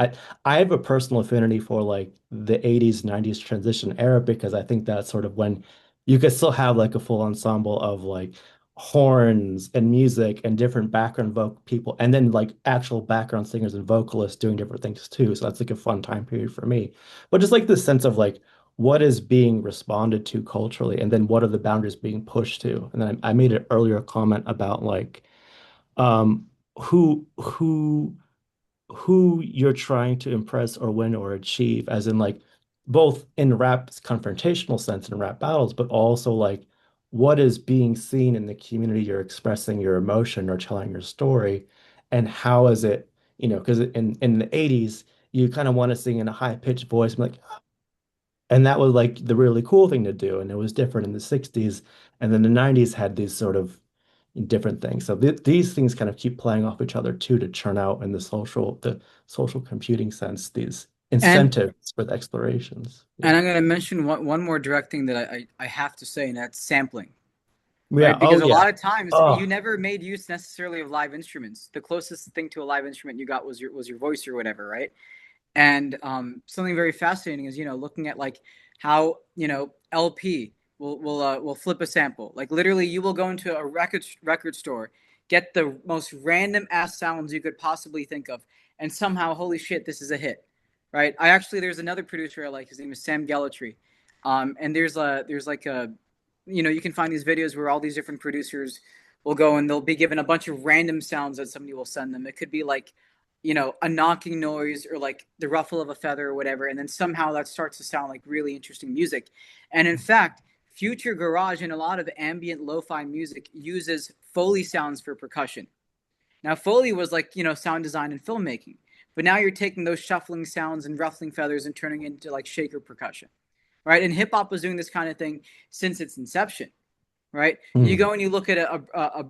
I have a personal affinity for like the 80s 90s transition era because I think that's sort of when you could still have like a full ensemble of like horns and music and different background vocal people and then like actual background singers and vocalists doing different things too. So that's like a fun time period for me. But just like this sense of like what is being responded to culturally and then what are the boundaries being pushed to. And then I made an earlier comment about like um who who you're trying to impress or win or achieve, as in like both in rap's confrontational sense in rap battles, but also like what is being seen in the community you're expressing your emotion or telling your story, and how is it, because in the 80s you kind of want to sing in a high-pitched voice and like, and that was like the really cool thing to do, and it was different in the 60s, and then the 90s had these sort of different things. So these things kind of keep playing off each other too to churn out in the social computing sense these And incentives for the explorations. and Yeah. I'm going to mention one more direct thing that I have to say, and that's sampling, Yeah. right? Oh Because a yeah. lot of times Oh. you never made use necessarily of live instruments. The closest thing to a live instrument you got was your voice or whatever, right? And something very fascinating is looking at like how LP will flip a sample. Like literally, you will go into a record store, get the most random ass sounds you could possibly think of, and somehow, holy shit, this is a hit, right? There's another producer I like. His name is Sam Gellatry, and there's like a you can find these videos where all these different producers will go and they'll be given a bunch of random sounds that somebody will send them. It could be like a knocking noise or like the ruffle of a feather or whatever. And then somehow that starts to sound like really interesting music. And in fact, future garage and a lot of ambient lo-fi music uses Foley sounds for percussion. Now, Foley was like, sound design and filmmaking. But now you're taking those shuffling sounds and ruffling feathers and turning it into like shaker percussion, right? And hip hop was doing this kind of thing since its inception, right? You Hmm. go and you look at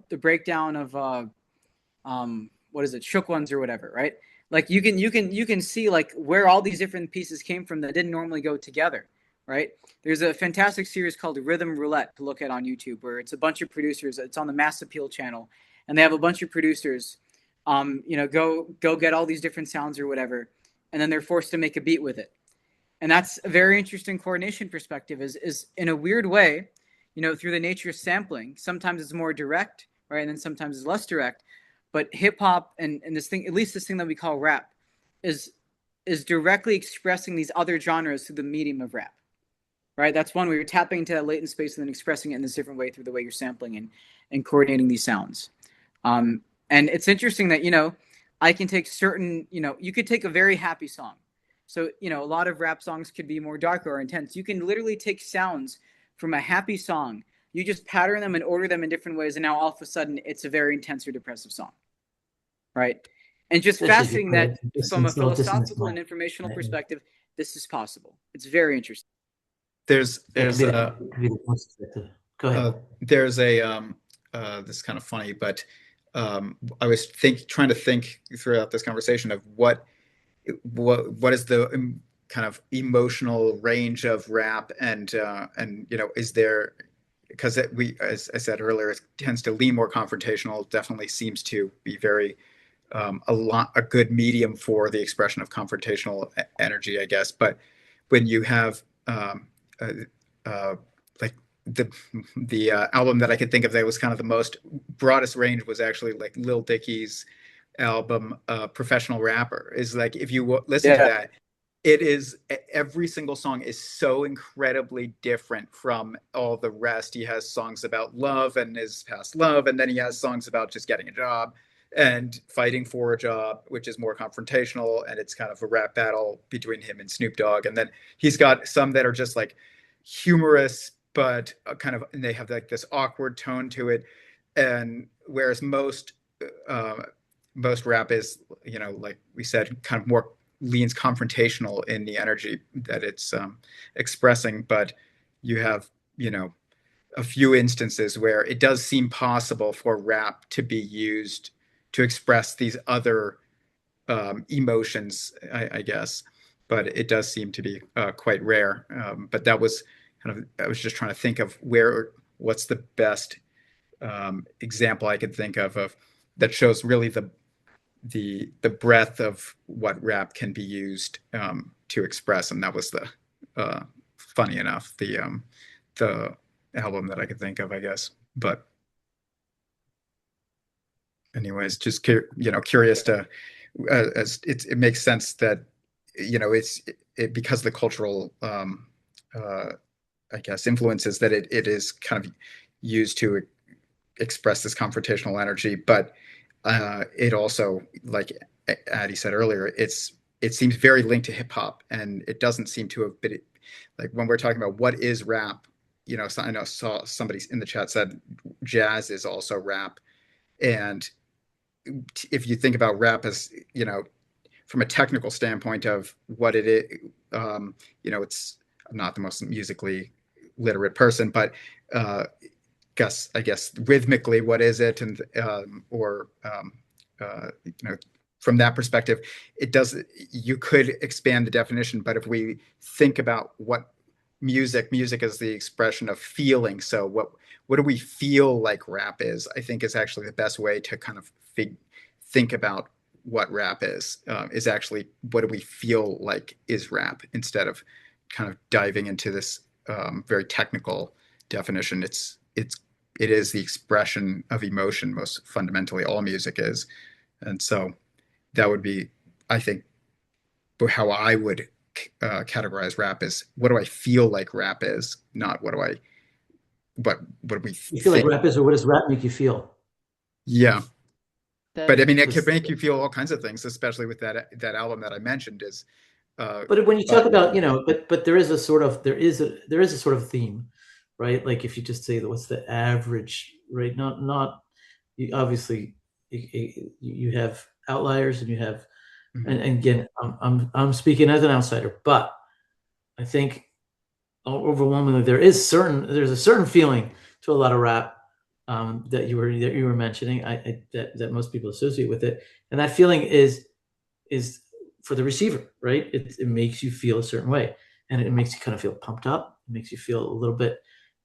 the breakdown of what is it, shook ones or whatever, right? Like you can see like where all these different pieces came from that didn't normally go together, right? There's a fantastic series called Rhythm Roulette to look at on YouTube, where it's a bunch of producers. It's on the Mass Appeal channel, and they have a bunch of producers, go get all these different sounds or whatever, and then they're forced to make a beat with it. And that's a very interesting coordination perspective. Is in a weird way, through the nature of sampling. Sometimes it's more direct, right, and then sometimes it's less direct. But hip hop and this thing, at least this thing that we call rap, is directly expressing these other genres through the medium of rap, right? That's one where you're tapping into that latent space and then expressing it in this different way through the way you're sampling and coordinating these sounds. And it's interesting that, I can take certain, you could take a very happy song. So, a lot of rap songs could be more dark or intense. You can literally take sounds from a happy song. You just pattern them and order them in different ways. And now all of a sudden it's a very intense or depressive song, right? And just fascinating that from a philosophical and informational perspective, this is possible. It's very interesting. There's go ahead. There's a this is kind of funny, but I was trying to think throughout this conversation of what is the kind of emotional range of rap, and is there, because as I said earlier, it tends to lean more confrontational. Definitely seems to be very a good medium for the expression of confrontational energy, I guess. But when you have like the album that I could think of that was kind of the most broadest range was actually like Lil Dicky's album, Professional Rapper. Is like, if you listen to that, it is, every single song is so incredibly different from all the rest. He has songs about love and his past love, and then he has songs about just getting a job and fighting for a job, which is more confrontational, and it's kind of a rap battle between him and Snoop Dogg. And then he's got some that are just like humorous, but and they have like this awkward tone to it. And whereas most rap is, like we said, kind of more leans confrontational in the energy that it's expressing. But you have, a few instances where it does seem possible for rap to be used to express these other emotions, I guess. But it does seem to be quite rare. But that was I was just trying to think of what's the best example I could think of that shows really the breadth of what rap can be used to express. And that was funny enough, the album that I could think of, I guess. But anyways, just curious to, as it makes sense that it's because the cultural I guess influences that it is kind of used to express this confrontational energy. But it also, like Addy said earlier, it seems very linked to hip hop, and it doesn't seem to have been, like, when we're talking about what is rap, so I saw somebody in the chat said jazz is also rap. And if you think about rap as, from a technical standpoint of what it is, it's, I'm not the most musically literate person, but I guess rhythmically, what is it? And from that perspective, you could expand the definition. But if we think about what music is the expression of feeling. So what do we feel like rap is? I think is actually the best way to kind of think about what rap is actually, what do we feel like is rap, instead of kind of diving into this very technical definition. It is the expression of emotion, most fundamentally. All music is. And so that would be, I think, how I would categorize rap is, what do I feel like rap is, not what do we you feel like rap is, or what does rap make you feel? Yeah. But I mean, it could make you feel all kinds of things, especially with that album that I mentioned. But when you talk about, but there is a sort of theme, right? Like if you just say what's the average, right? Not obviously you have outliers, and you have, and again, I'm speaking as an outsider, but I think overwhelmingly there's a certain feeling to a lot of rap that you were mentioning, that most people associate with it, and that feeling is for the receiver, right? It makes you feel a certain way, and it makes you kind of feel pumped up. It makes you feel a little bit,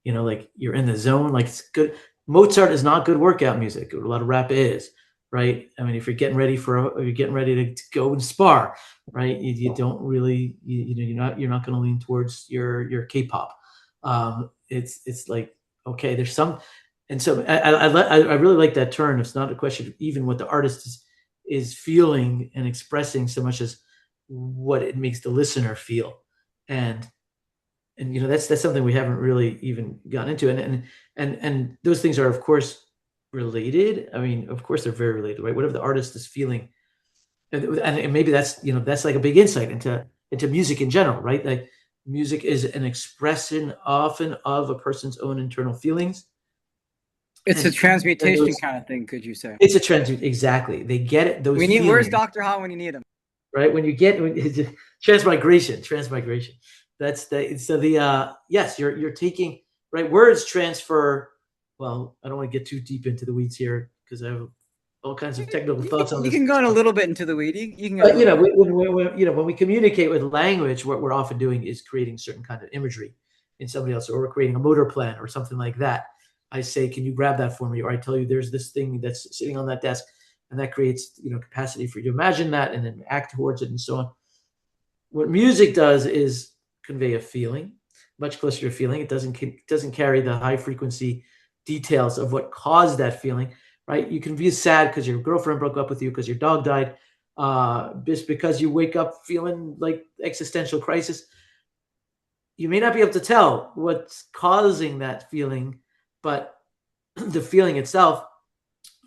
like you're in the zone. Like it's good. Mozart is not good workout music. A lot of rap is, right? I mean, if you're getting ready to go and spar, right? You don't really, you're not going to lean towards your K-pop. It's like, okay, there's some, and so I really like that turn. It's not a question of even what the artist is feeling and expressing so much as what it makes the listener feel, and that's something we haven't really even gotten into, and those things are of course related. I mean, of course they're very related, right? Whatever the artist is feeling, and maybe that's like a big insight into music in general, right? Like music is an expression often of a person's own internal feelings. It's a transmutation kind of thing, could you say? It's a transmutation, exactly. They get it. Those feelings. Where's Dr. Ha when you need him? Right, when transmigration. That's yes, you're taking, right, words transfer. Well, I don't want to get too deep into the weeds here because I have all kinds of technical thoughts on this. You can go in a little bit into the weed. You can go. But, when we communicate with language, what we're often doing is creating certain kind of imagery in somebody else, or we're creating a motor plan or something like that. I say, can you grab that for me? Or I tell you, there's this thing that's sitting on that desk, and that creates, capacity for you to imagine that and then act towards it and so on. What music does is convey a feeling, much closer to a feeling. It doesn't carry the high frequency details of what caused that feeling, right? You can be sad because your girlfriend broke up with you, because your dog died, just because you wake up feeling like existential crisis. You may not be able to tell what's causing that feeling, but the feeling itself,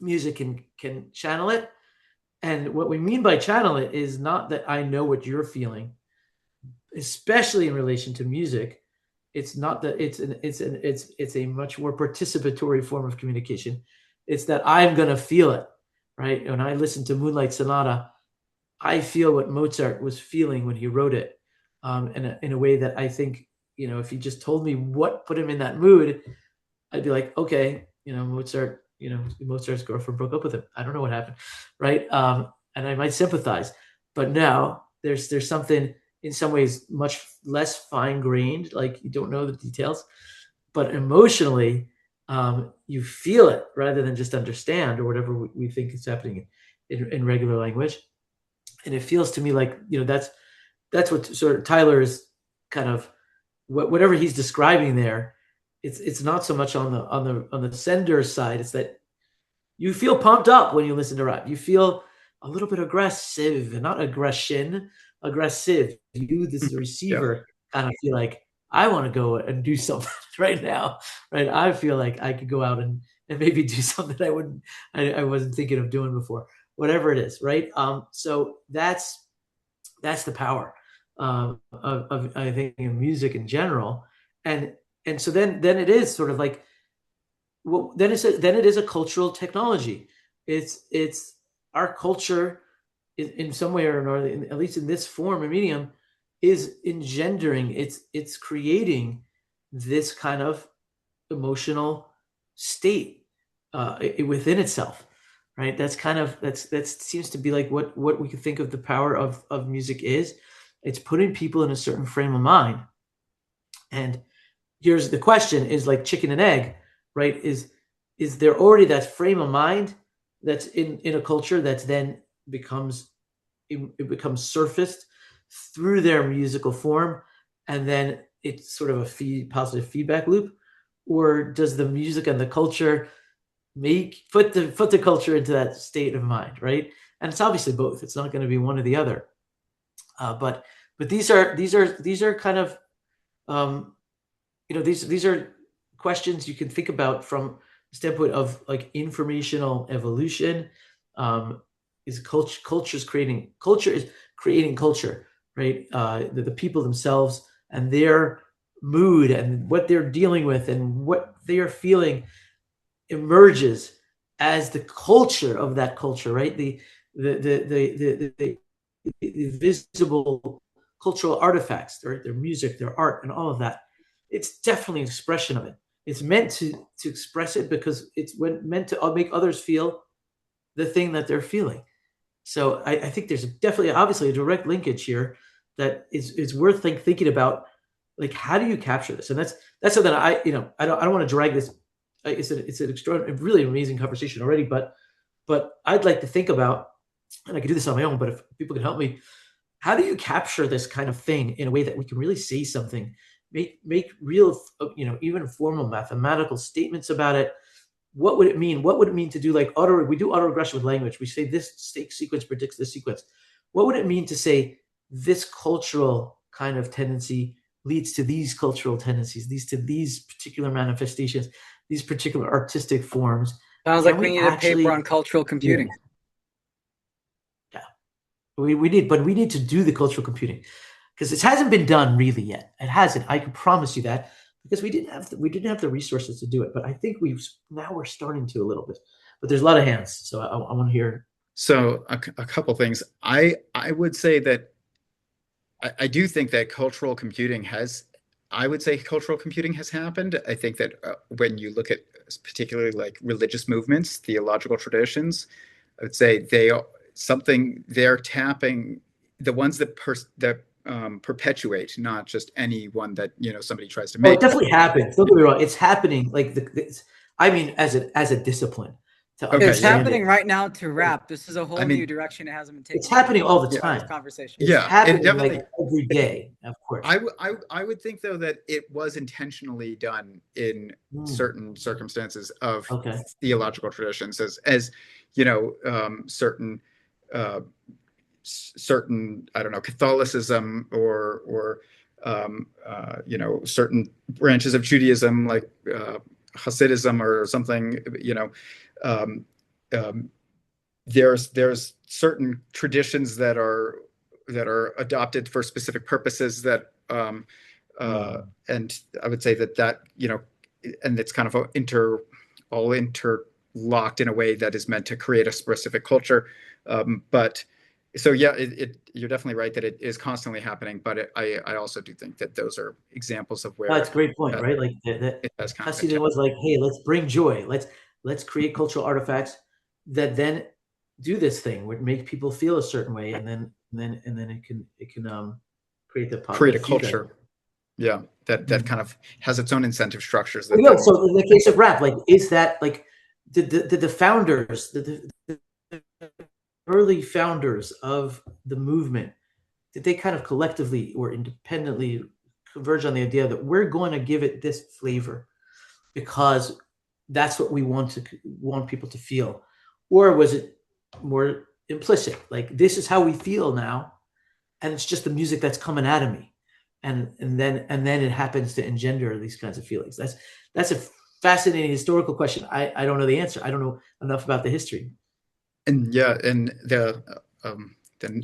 music can channel it. And what we mean by channel it is not that I know what you're feeling, especially in relation to music. It's not that it's a much more participatory form of communication. It's that I'm going to feel it, right? When I listen to Moonlight Sonata, I feel what Mozart was feeling when he wrote it, in a way that I think, if he just told me what put him in that mood, I'd be like, okay, Mozart's girlfriend broke up with him. I don't know what happened, right? And I might sympathize, but now there's something in some ways much less fine-grained, like you don't know the details, but emotionally, you feel it rather than just understand or whatever we think is happening in regular language. And it feels to me like, that's what sort of Tyler is kind of, whatever he's describing there. It's not so much on the sender side. It's that you feel pumped up when you listen to rap. You feel a little bit aggressive, not aggression, aggressive. You, this receiver, kind of feel like, I want to go and do something right now, right? I feel like I could go out and maybe do something I wasn't thinking of doing before, whatever it is, right? So that's the power of I think in music in general, and so then it is sort of like, well, then it is a cultural technology. It's our culture in some way or another, at least in this form or medium, is engendering, it's creating this kind of emotional state within itself, right? That seems to be like what we can think of the power of music is. It's putting people in a certain frame of mind. And here's the question, is like chicken and egg, right? Is there already that frame of mind that's in a culture that's then becomes surfaced through their musical form, and then it's sort of a positive feedback loop? Or does the music and the culture put the culture into that state of mind, right? And it's obviously both. It's not going to be one or the other. But these are kind of these are questions you can think about from the standpoint of like informational evolution. Is culture is creating culture, right? The people themselves and their mood and what they're dealing with and what they are feeling emerges as the culture of that culture, right? The visible cultural artifacts, their music, their art, and all of that. It's definitely an expression of it. It's meant to express it because it's meant to make others feel the thing that they're feeling. So I think there's definitely, obviously, a direct linkage here that is worth thinking about. Like, how do you capture this? And that's something I don't want to drag this. It's an extraordinary, really amazing conversation already, but I'd like to think about, and I could do this on my own, but if people can help me, how do you capture this kind of thing in a way that we can really say something, make real, even formal mathematical statements about it? What would it mean? What would it mean to do like we do autoregression with language. We say this sequence predicts this sequence. What would it mean to say this cultural kind of tendency leads to these cultural tendencies, leads to these particular manifestations, these particular artistic forms? Sounds like we need a paper on cultural computing. Yeah, we need, but we need to do the cultural computing because it hasn't been done really yet. It hasn't. I can promise you that. Because we didn't have the resources to do it, but I think we're starting to a little bit. But there's a lot of hands, so I want to hear. So a couple things. I would say that I do think that cultural computing has. I would say cultural computing has happened. I think that when you look at particularly like religious movements, theological traditions, I would say they're tapping the ones that perpetuate, not just any one that somebody tries to make. Oh, it definitely happens. Don't get me wrong; it's happening. Like I mean, as a discipline. It's happening right now to rap. This is a whole new direction. It hasn't been taken. It's happening all the time. This conversation. It's happening like every day, of course. I would think though that it was intentionally done in certain circumstances of theological traditions, as certain I don't know, Catholicism or certain branches of Judaism like Hasidism or something. There's certain traditions that are adopted for specific purposes that and I would say that and it's kind of all interlocked in a way that is meant to create a specific culture. But so yeah, you're definitely right that it is constantly happening, but I also do think that those are examples of where. That's a great point, right? Like Hasidism was like, hey, let's bring joy. Let's create cultural artifacts that then do this thing, would make people feel a certain way, and then it can create a culture. Yeah, that kind of has its own incentive structures. So in the case of rap, like, is that like did the founders, the early founders of the movement, did they kind of collectively or independently converge on the idea that we're going to give it this flavor because that's what we want people to feel? Or was it more implicit, like this is how we feel now, and it's just the music that's coming out of me, and then it happens to engender these kinds of feelings? That's a fascinating historical question. I don't know the answer. I don't know enough about the history. And yeah, and the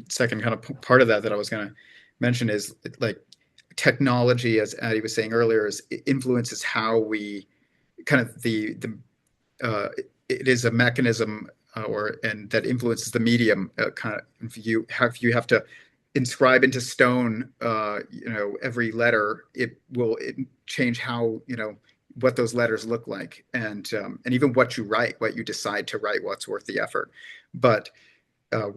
second kind of part of that I was going to mention is like technology, as Addy was saying earlier, influences how we kind of it is a mechanism and that influences the medium. Kind of you have to inscribe into stone, every letter. It will change how what those letters look like, and even what you write, what you decide to write, what's worth the effort. But a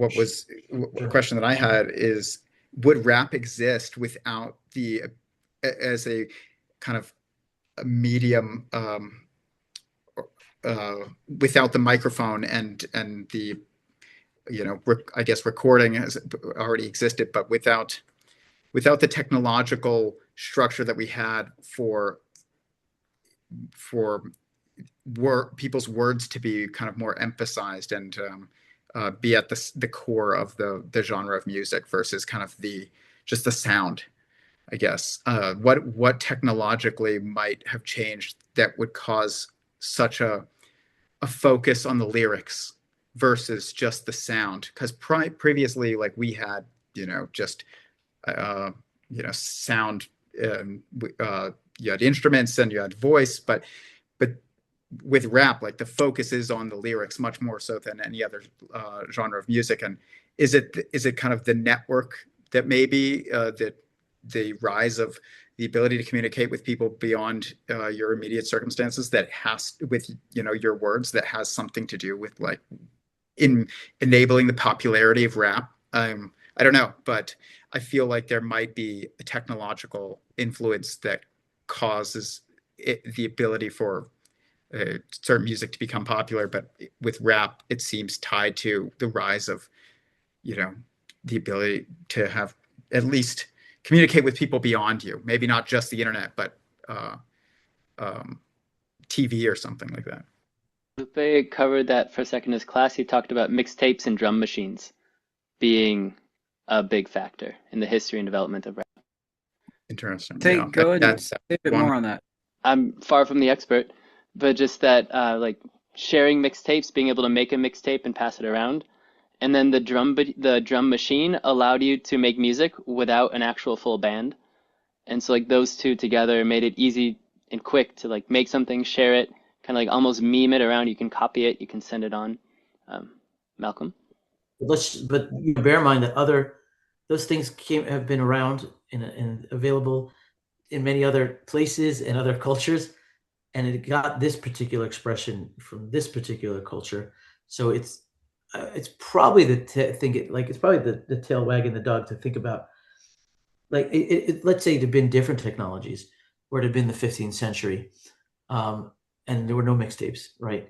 question that I had is, would rap exist without as a kind of a medium, without the microphone and the I guess recording has already existed, but without the technological structure that we had for people's words to be kind of more emphasized and be at the core of the genre of music versus kind of just the sound, I guess. What technologically might have changed that would cause such a focus on the lyrics versus just the sound? Because previously, like, we had just sound, you had instruments and you had voice, but with rap, like, the focus is on the lyrics much more so than any other genre of music. And is it kind of the network that maybe that the rise of the ability to communicate with people beyond your immediate circumstances, that has with your words, that has something to do with like in enabling the popularity of rap. I don't know, but I feel like there might be a technological influence that causes the ability for certain music to become popular. But with rap, it seems tied to the rise of, you know, the ability to have at least communicate with people beyond you. Maybe not just the internet, but uh, um, TV or something like that. Lupe covered that for a second in his class. He talked about mixtapes and drum machines being a big factor in the history and development of rap. Interesting. Say, Yeah, go ahead and that's say a bit one. more on that. I'm far from the expert, but just that like sharing mixtapes, being able to make a mixtape and pass it around, and then the drum machine allowed you to make music without an actual full band. And so like those two together made it easy and quick to like make something, share it, kind of like almost meme it around. You can copy it, you can send it on. Malcolm? But bear in mind that those things have been around and available in many other places and other cultures, and it got this particular expression from this particular culture. So it's probably it's probably the tail wagging the dog to think about. Like let's say there'd been different technologies, where it had been the 15th century, and there were no mixtapes, right?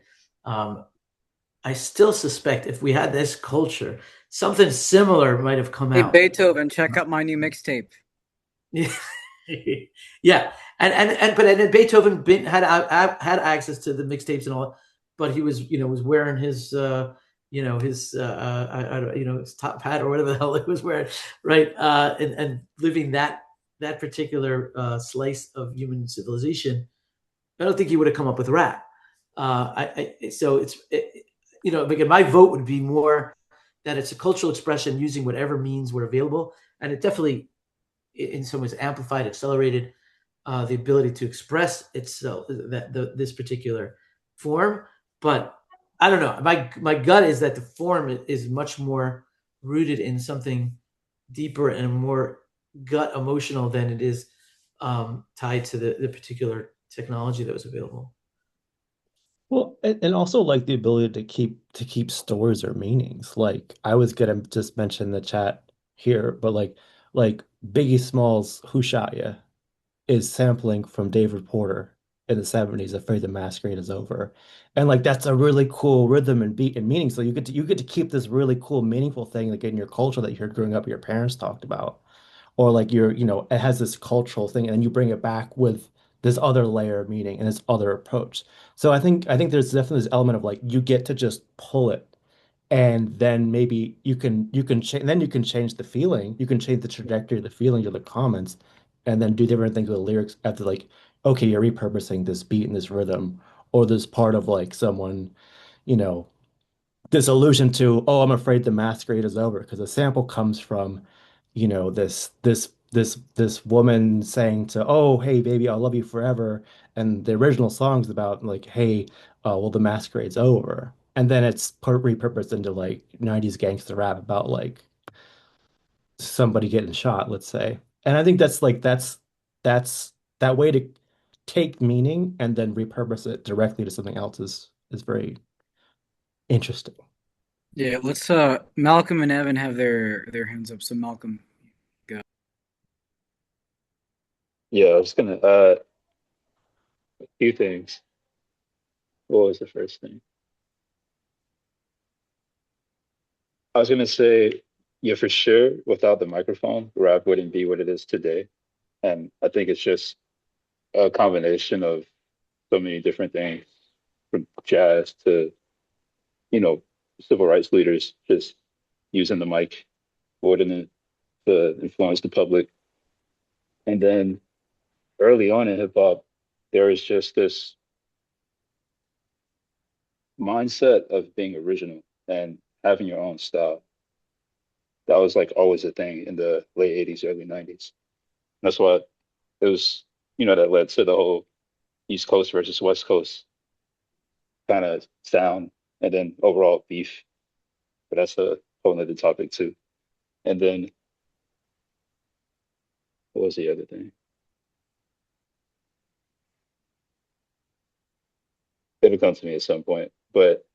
I still suspect if we had this culture, something similar might have come Hey, out. Beethoven, check out my new mixtape. Yeah, yeah, and Beethoven had access to the mixtapes and all, but he was was wearing his his top hat or whatever the hell it was wearing, right? And living that particular slice of human civilization. I don't think he would have come up with rap. So again, my vote would be more that it's a cultural expression using whatever means were available, and it definitely, in some ways, amplified, accelerated the ability to express itself, this particular form. But I don't know. My gut is that the form is much more rooted in something deeper and more gut emotional than it is tied to the particular technology that was available. Well, and also like the ability to keep stories or meanings. Like I was gonna just mention the chat here, but like Biggie Smalls "Who Shot Ya" is sampling from David Porter in the 70s, "Afraid the Masquerade Is Over." And like that's a really cool rhythm and beat and meaning. So you get to keep this really cool, meaningful thing like in your culture that you heard growing up, your parents talked about. Or like it has this cultural thing, and you bring it back with this other layer of meaning and this other approach. So I think there's definitely this element of like you get to just pull it, and then maybe you can then you can change the feeling, you can change the trajectory of the feeling of the comments, and then do different things with the lyrics after like, okay, you're repurposing this beat and this rhythm, or this part of like someone, you know, this allusion to, oh, I'm afraid the masquerade is over, because the sample comes from, this woman saying to, oh, hey baby, I'll love you forever, and the original song's about like, hey, well, the masquerade's over, and then it's repurposed into like 90s gangster rap about like somebody getting shot, let's say. And I think that's that way to take meaning and then repurpose it directly to something else is very interesting. Yeah, let's Malcolm and Evan have their hands up. So Malcolm, go. Yeah, I was gonna a few things. What was the first thing? I was gonna say, yeah, for sure, without the microphone, rap wouldn't be what it is today. And I think it's just a combination of so many different things, from jazz to, you know, civil rights leaders just using the mic more than to influence the public. And then early on in hip hop, there was just this mindset of being original and having your own style. That was like always a thing in the late 80s, early 90s. That's why it was, that led to the whole East Coast versus West Coast kind of sound, and then overall beef. But that's a whole nother topic too. And then what was the other thing? it'll come to me at some point. But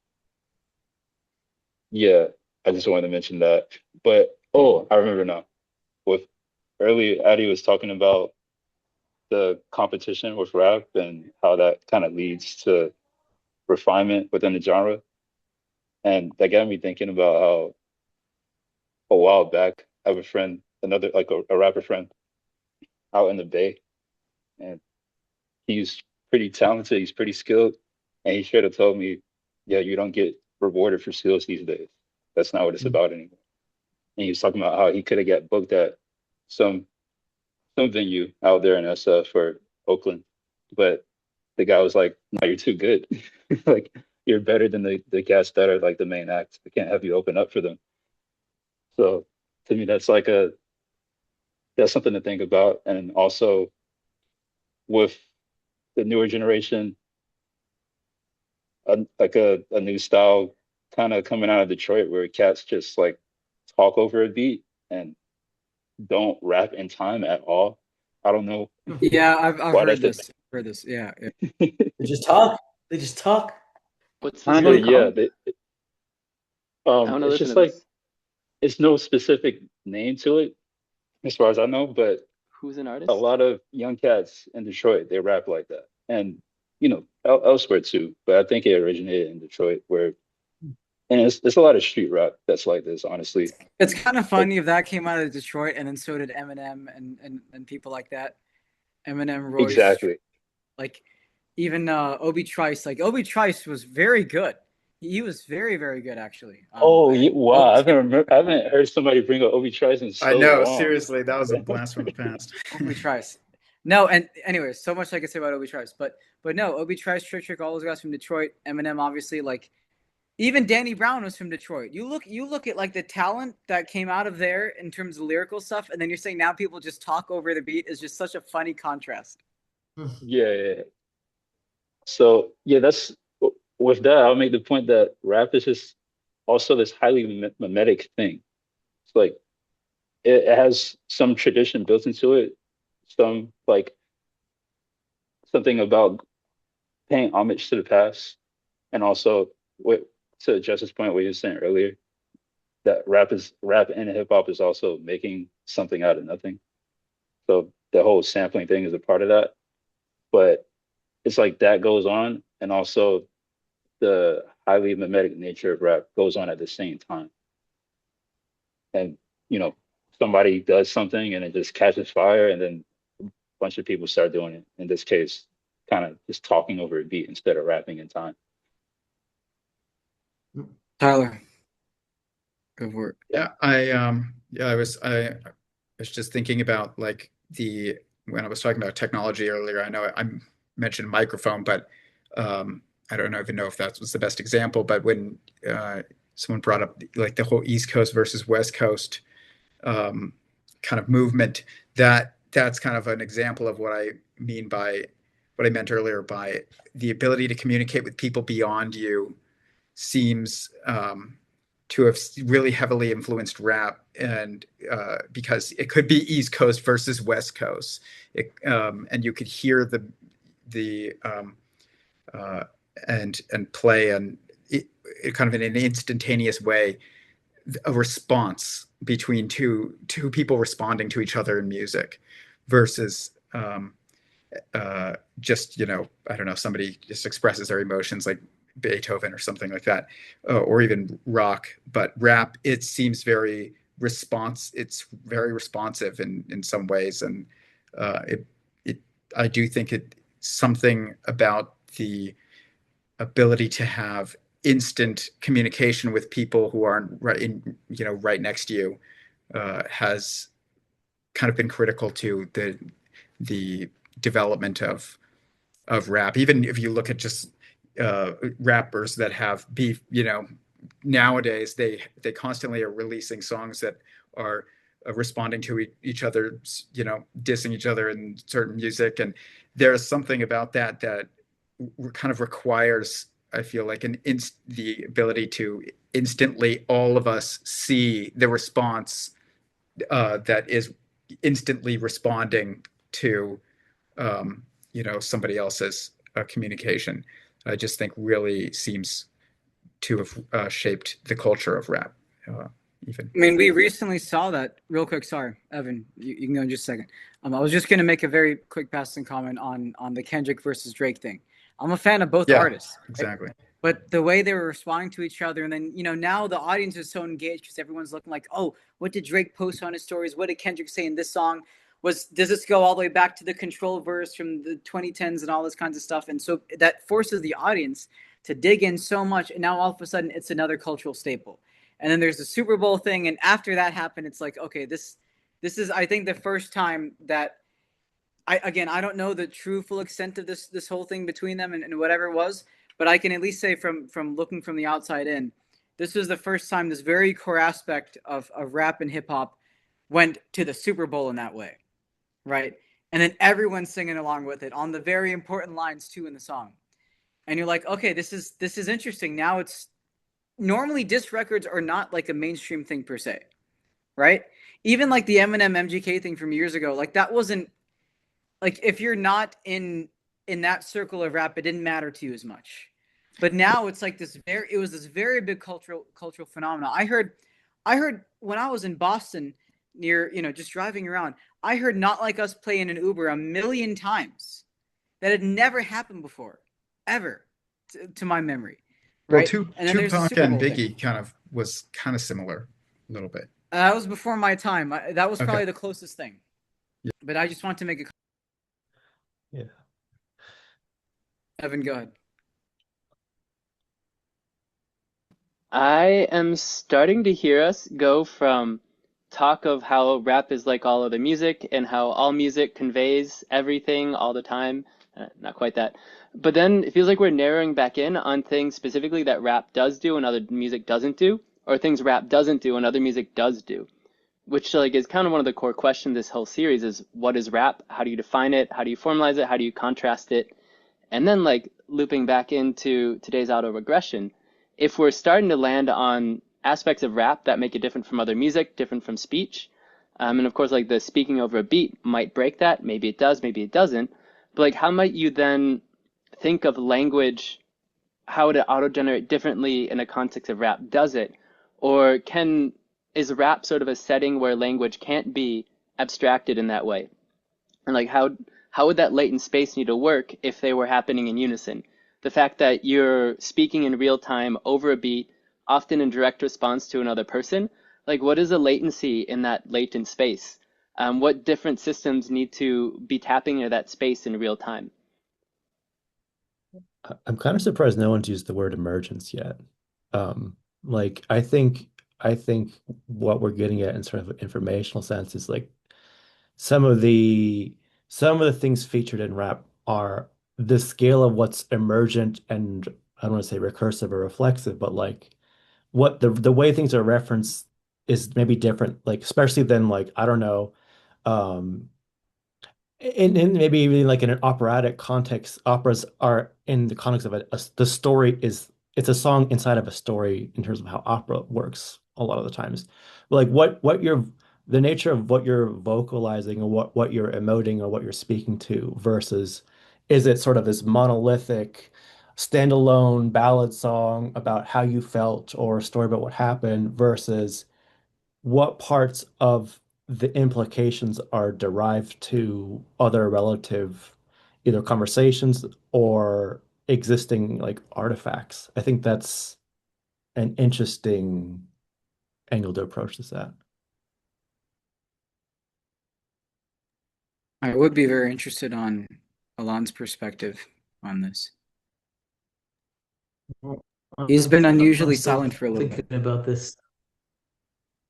yeah, I just wanted to mention that. But oh, I remember now. With earlier, Addy was talking about the competition with rap and how that kind of leads to refinement within the genre. And that got me thinking about how a while back I have a friend, another like a rapper friend out in the Bay, and he's pretty talented, he's pretty skilled, and he should have told me, yeah, you don't get rewarded for skills these days. That's not what it's about anymore. And he was talking about how he could have got booked at some some venue out there in SF or Oakland, but the guy was like, "No, you're too good. Like you're better than the cats that are like the main act. I can't have you open up for them." So to me, that's something to think about. And also with the newer generation, a new style kind of coming out of Detroit where cats just like talk over a beat and don't rap in time at all. I don't know Yeah, I've why heard that's the this. Heard this. Yeah, yeah. thing. They just talk. They just talk. What's this Kind one of, yeah. called? I want to It's listen just to like this. it's no specific name to it as far as I know, but Who's an a artist? lot of young cats in Detroit, they rap like that. And, elsewhere too. But I think it originated in Detroit where, and it's a lot of street rap that's like this, honestly. It's kind of Like, funny if that came out of Detroit, and then so did Eminem and people like that. Eminem, Royce, exactly. like even Obi Trice. Like Obi Trice was very good. He was very very good actually. Oh, I wow. I haven't heard somebody bring up Obi Trice in I so know, long. seriously, that was a blast from the past. Obi Trice. No, and anyways, so much I could say about Obi Trice, but no, Obi Trice, Trick, all those guys from Detroit. Eminem, obviously, like even Danny Brown was from Detroit. You look at like the talent that came out of there in terms of lyrical stuff, and then you're saying now people just talk over the beat is just such a funny contrast. Yeah, yeah. So, yeah, that's with that, I'll make the point that rap is just also this highly mimetic thing. It's like it has some tradition built into it, some like something about paying homage to the past, and also what to Justice's point, what you were saying earlier, that rap and hip hop is also making something out of nothing. So the whole sampling thing is a part of that. But it's like that goes on, and also the highly mimetic nature of rap goes on at the same time. And you know, somebody does something and it just catches fire, and then a bunch of people start doing it. In this case, kind of just talking over a beat instead of rapping in time. Tyler, go for it. I was just thinking about like the when I was talking about technology earlier. I know I mentioned microphone, but I don't even know if that was the best example. But when someone brought up like the whole East Coast versus West Coast um, kind of movement, that's kind of an example of what I mean by what I meant earlier by the ability to communicate with people beyond you seems to have really heavily influenced rap, and because it could be East Coast versus West Coast, and you could hear the uh, and play and it kind of in an instantaneous way a response between two people responding to each other in music versus just I don't know, somebody just expresses their emotions like Beethoven or something like that, or even rock. But rap, it seems very it's very responsive in some ways, and it it I do think it something about the ability to have instant communication with people who aren't right next to you has kind of been critical to the development of rap. Even if you look at just rappers that have beef, nowadays they constantly are releasing songs that are responding to each other, dissing each other in certain music, and there's something about that kind of requires, I feel like, the ability to instantly all of us see the response that is instantly responding to somebody else's communication. I just think really seems to have shaped the culture of rap, even. I mean, we recently saw that. Real quick, sorry, Evan, you can go in just a second. I was just going to make a very quick passing comment on the Kendrick versus Drake thing. I'm a fan of both Yeah, artists, right? exactly. But the way they were responding to each other, and then now the audience is so engaged because everyone's looking like, oh, what did Drake post on his stories? What did Kendrick say in this song? Does this go all the way back to the Control verse from the 2010s and all this kinds of stuff? And so that forces the audience to dig in so much, and now all of a sudden it's another cultural staple. And then there's the Super Bowl thing, and after that happened, it's like, okay, this is, I think, the first time that I don't know the true full extent of this whole thing between them and whatever it was, but I can at least say from looking from the outside in, this was the first time this very core aspect of rap and hip hop went to the Super Bowl in that way, right? And then everyone's singing along with it on the very important lines too in the song, and you're like, okay, this is interesting. Now it's normally disc records are not like a mainstream thing per se, right? Even like the Eminem MGK thing from years ago, like that wasn't like, if you're not in that circle of rap, it didn't matter to you as much. But now it's like it was this very big cultural phenomenon. I heard when I was in Boston near, just driving around, I heard Not Like Us play in an Uber a million times. That had never happened before, ever, to my memory. Well, Right? And then there's the Tupac Super and Bowl thing. Biggie was kind of similar a little bit. That was before my time. That was probably Okay. the closest thing. Yeah. But I just want to make a Yeah. Evan, go ahead. I am starting to hear us go from talk of how rap is like all other music and how all music conveys everything all the time. Not quite that. But then it feels like we're narrowing back in on things specifically that rap does do and other music doesn't do, or things rap doesn't do and other music does do, which like is kind of one of the core questions this whole series is what is rap? How do you define it? How do you formalize it? How do you contrast it? And then like looping back into today's autoregression, if we're starting to land on aspects of rap that make it different from other music, different from speech, and of course like the speaking over a beat might break that. Maybe it does, maybe it doesn't. But like how might you then think of language, how to auto-generate differently in a context of rap? Does it? Or is rap sort of a setting where language can't be abstracted in that way? And like how would that latent space need to work if they were happening in unison? The fact that you're speaking in real time over a beat, often in direct response to another person, like what is the latency in that latent space? What different systems need to be tapping into that space in real time? I'm kind of surprised no one's used the word emergence yet. Like I think what we're getting at in sort of an informational sense is like some of the some of the things featured in rap are the scale of what's emergent and I don't want to say recursive or reflexive, but like what the way things are referenced is maybe different, like especially than like I don't know, um in maybe even like in an operatic context, operas are in the context of the story is it's a song inside of a story in terms of how opera works a lot of the times. But like what you're the nature of what you're vocalizing or what you're emoting or what you're speaking to versus is it sort of this monolithic standalone ballad song about how you felt or a story about what happened versus what parts of the implications are derived to other relative either conversations or existing like artifacts. I think that's an interesting angle to approach this at. I would be very interested on Elan's perspective on this. Well, He's been I'm unusually still silent for a little bit. thinking about this.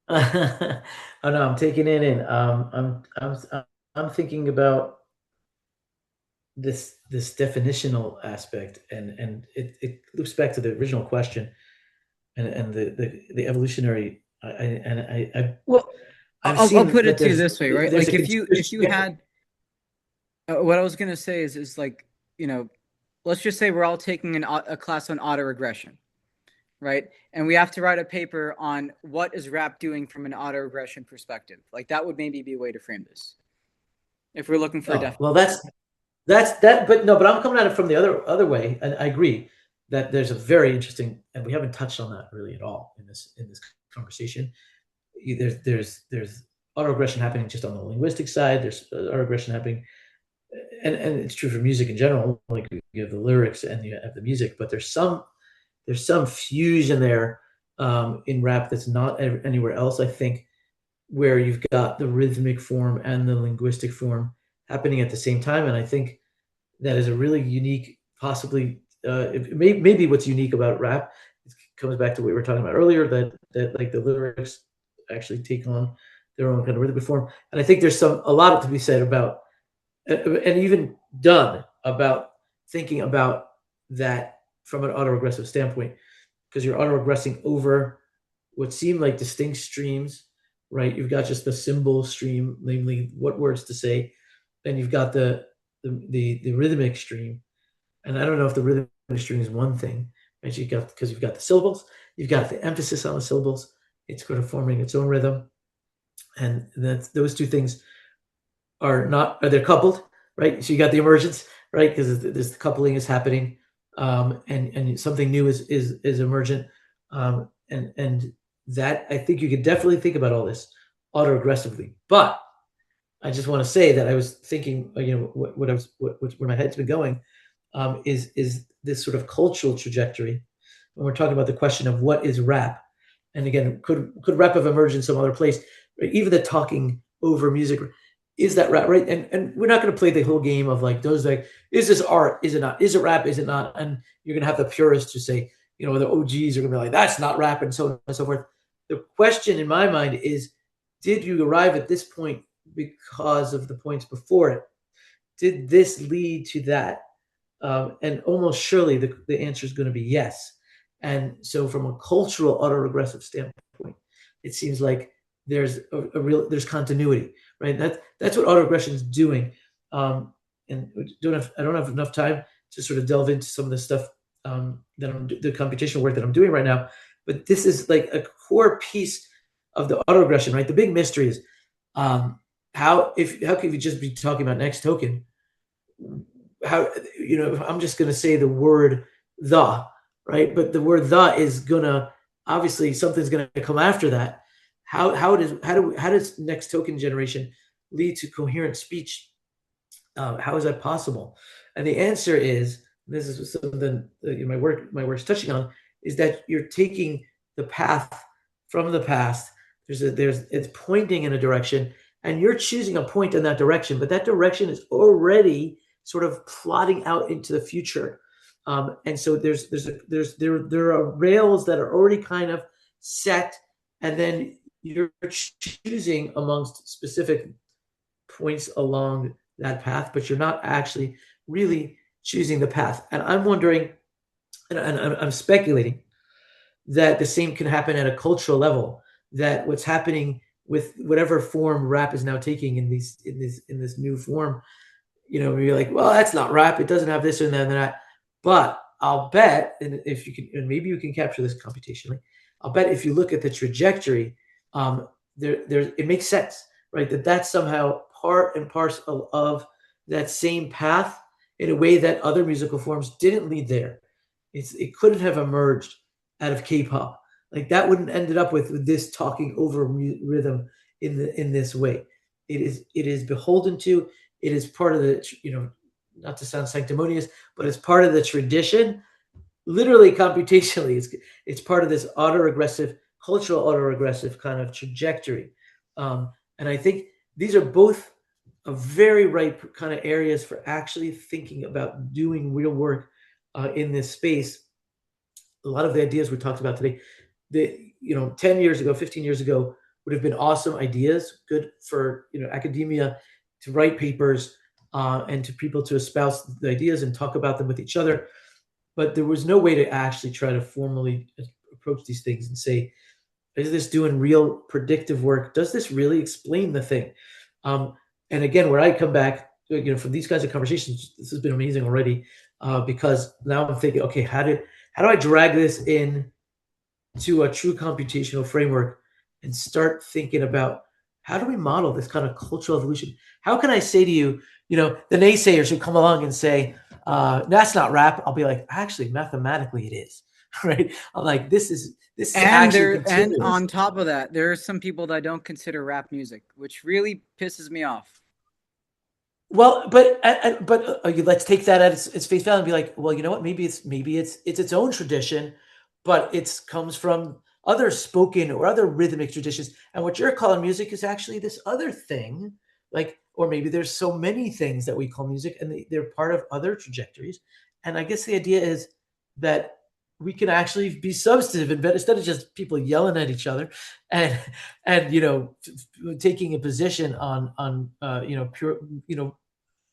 Oh no, I'm taking it in. I'm thinking about this definitional aspect, and it loops back to the original question, and the evolutionary. Well, I've I'll seen put it that to you this way, right? there's Like a if continuous you shift. had what I was gonna say is like, let's just say we're all taking a class on autoregression, right? And we have to write a paper on what is rap doing from an autoregression perspective. Like that would maybe be a way to frame this if we're looking for a Oh, definition. well, That's that, but no, but I'm coming at it from the other way, and I agree that there's a very interesting, and we haven't touched on that really at all in this conversation. There's autoaggression happening just on the linguistic side. There's autoaggression happening, and it's true for music in general. Like you have the lyrics and you have the music, but there's some fusion there in rap that's not anywhere else. I think where you've got the rhythmic form and the linguistic form happening at the same time, and I think that is a really unique, possibly maybe what's unique about rap. It comes back to what we were talking about earlier, that like the lyrics actually take on their own kind of rhythmic form, and I think there's a lot to be said about, and even done about thinking about that from an autoregressive standpoint, because you're autoregressing over what seem like distinct streams, right? You've got just the symbol stream, namely what words to say, then you've got the rhythmic stream, and I don't know if the rhythmic stream is one thing, right? Because you've got the syllables, you've got the emphasis on the syllables. It's sort of forming its own rhythm, and those two things they're coupled, right? So you got the emergence, right? Because the coupling is happening, and something new is emergent, and that I think you could definitely think about all this autoaggressively, but I just want to say that I was thinking, where my head's been going, is this sort of cultural trajectory when we're talking about the question of what is rap, and again, could rap have emerged in some other place? Right? Even the talking over music, is that rap, right? And we're not going to play the whole game of like those like, is this art? Is it not? Is it rap? Is it not? And you're going to have the purists who say, the OGs are going to be like, that's not rap, and so on and so forth. The question in my mind is, did you arrive at this point because of the points before it? Did this lead to that? And almost surely the answer is going to be yes. And so from a cultural autoregressive standpoint, it seems like there's there's continuity, right? That's what autoaggression is doing. And I don't have enough time to sort of delve into some of the stuff the computational work that I'm doing right now, but this is like a core piece of the autoaggression, right? The big mystery is how could we just be talking about next token? How, I'm just going to say the word the, right? But the word the is gonna, obviously something's going to come after that. How does next token generation lead to coherent speech? How is that possible? And the answer is, this is something my work's touching on, is that you're taking the path from the past. It's pointing in a direction, and you're choosing a point in that direction, but that direction is already sort of plotting out into the future. And so there are rails that are already kind of set, and then you're choosing amongst specific points along that path, but you're not actually really choosing the path. And I'm wondering, and I'm speculating, that the same can happen at a cultural level, that what's happening with whatever form rap is now taking in this new form, you're like, well, that's not rap. It doesn't have this and that. But I'll bet, and if you can, and maybe you can capture this computationally, I'll bet if you look at the trajectory, it makes sense, right? That's somehow part and parcel of that same path in a way that other musical forms didn't lead there. It couldn't have emerged out of K-pop. Like that wouldn't ended up with this talking over rhythm in this way. It is beholden to. It is part of the, not to sound sanctimonious, but it's part of the tradition. Literally, computationally, it's part of this cultural autoregressive kind of trajectory. And I think these are both a very ripe kind of areas for actually thinking about doing real work in this space. A lot of the ideas we talked about today, 10 years ago, 15 years ago, would have been awesome ideas, good for academia to write papers and to people to espouse the ideas and talk about them with each other. But there was no way to actually try to formally approach these things and say, is this doing real predictive work? Does this really explain the thing? And again, where I come back, from these kinds of conversations, this has been amazing already, because now I'm thinking, okay, how do I drag this in to a true computational framework and start thinking about how do we model this kind of cultural evolution? How can I say to you, the naysayers who come along and say, that's not rap, I'll be like, actually, mathematically it is, right? I'm like, this is actually And continuous. on top of that, there are some people that don't consider rap music, which really pisses me off. Well, but let's take that at its face value and be like, well, you know what? Maybe it's its own tradition, but it comes from other spoken or other rhythmic traditions. And what you're calling music is actually this other thing, like, or maybe there's so many things that we call music, and they're part of other trajectories. And I guess the idea is that we can actually be substantive and instead of just people yelling at each other and taking a position on pure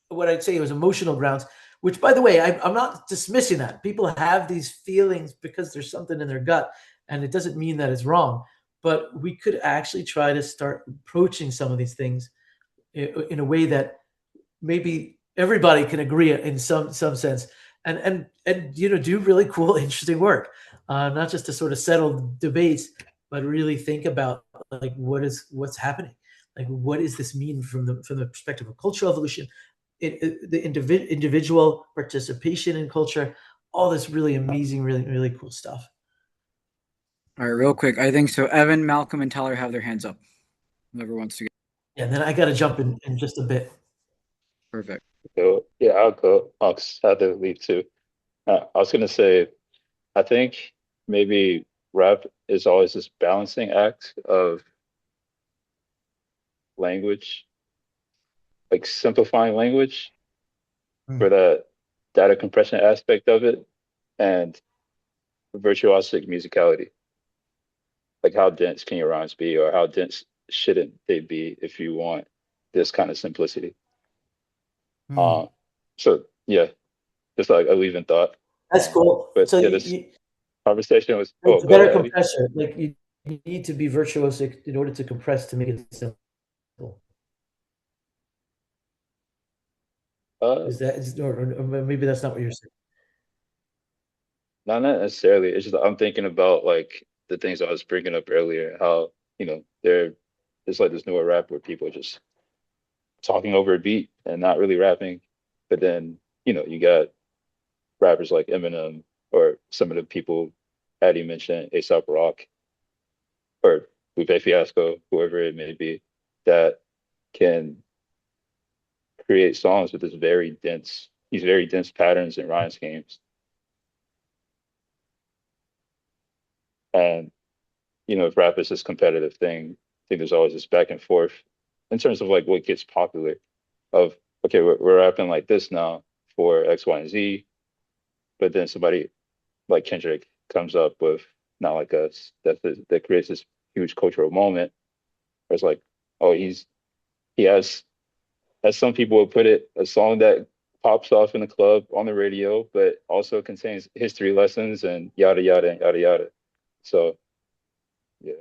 what I'd say was emotional grounds, which, by the way, I'm not dismissing that. People have these feelings because there's something in their gut, and it doesn't mean that it's wrong. But we could actually try to start approaching some of these things in a way that maybe everybody can agree in some sense, and do really cool, interesting work, not just to sort of settle debates, but really think about like what's happening, like what does this mean from the perspective of cultural evolution, the individual participation in culture, all this really amazing, really, really cool stuff. All right, real quick. I think so. Evan, Malcolm, and Tyler have their hands up. Whoever wants to get. Yeah, and then I got to jump in just a bit. Perfect. So yeah, I'll go. I'll have to leave too. I was gonna say, I think maybe rap is always this balancing act of language, like simplifying language for the data compression aspect of it, and virtuosic musicality. Like how dense can your rhymes be, or how dense shouldn't they be if you want this kind of simplicity? Um, so yeah, just like a leaving thought. That's cool. But So yeah, this conversation was. Oh, it's a go better ahead, Eddie. compressor. Like you need to be virtuosic in order to compress to make it simple. Uh, Or maybe that's not what you're saying? Not necessarily. It's just I'm thinking about like the things I was bringing up earlier. How there's like this newer rap where people are just talking over a beat and not really rapping, but then you got rappers like Eminem or some of the people Addy mentioned, A$AP Rock or Lupe Fiasco, whoever it may be, that can create songs with these very dense patterns and rhyme schemes. And if rap is this competitive thing, I think there's always this back and forth in terms of like what gets popular. Of okay, we're rapping like this now for X, Y, and Z, but then somebody like Kendrick comes up with not like us that creates this huge cultural moment. Where it's like, oh, he has, as some people would put it, a song that pops off in the club on the radio, but also contains history lessons and yada yada and yada yada. So yeah.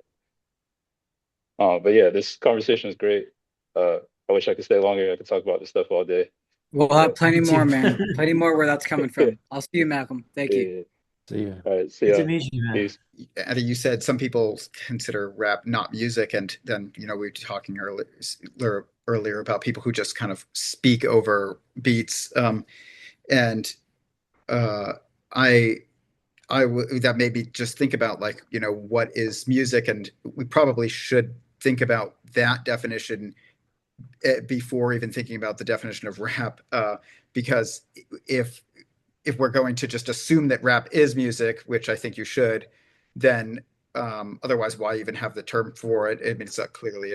But yeah, this conversation is great. I wish I could stay longer. I could talk about this stuff all day. We'll have But plenty Me more, too. man. Plenty more where that's coming yeah, from. I'll see you, Malcolm. Thank you. yeah. See ya. All right, see Good to ya. meet you, man. Peace. Addy, you said some people consider rap not music, and then we were talking earlier about people who just kind of speak over beats. And uh, I that made me just think about like what is music, and we probably should think about that definition before even thinking about the definition of rap, because if we're going to just assume that rap is music, which I think you should, then otherwise, why even have the term for it? I mean, it's clearly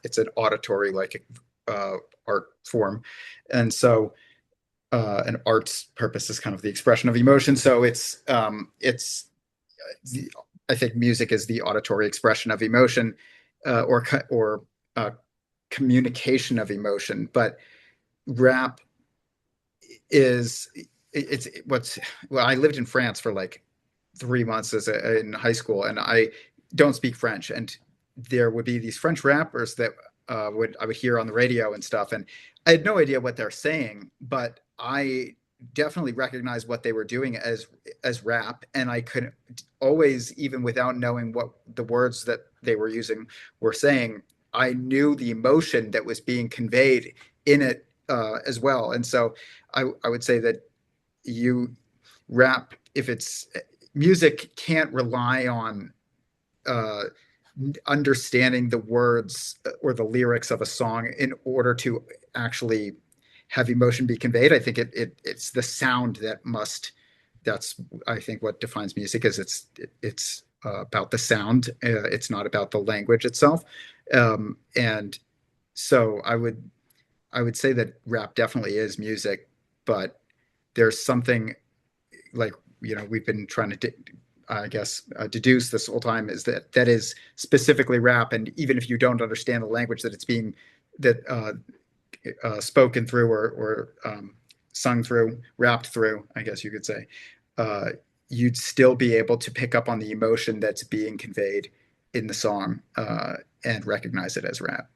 it's an auditory like art form, and so an art's purpose is kind of the expression of emotion. So the, I think music is the auditory expression of emotion, or communication of emotion, but rap is it's what's well, I lived in France for like 3 months in high school, and I don't speak French, and there would be these French rappers that I would hear on the radio and stuff, and I had no idea what they're saying, but I definitely recognized what they were doing as rap, and I could always, even without knowing what the words that they were using were saying, I knew the emotion that was being conveyed in it as well. And so I would say that rap, if it's music, can't rely on uh, understanding the words or the lyrics of a song in order to actually have emotion be conveyed. I think it's the sound that must. That's, I think, what defines music is it's about the sound. It's not about the language itself. And so I would say that rap definitely is music, but there's something like, we've been trying to I guess deduce this whole time, is that is specifically rap. And even if you don't understand the language that it's being that spoken through or sung through, rapped through, I guess you could say, uh, you'd still be able to pick up on the emotion that's being conveyed in the song and recognize it as rap.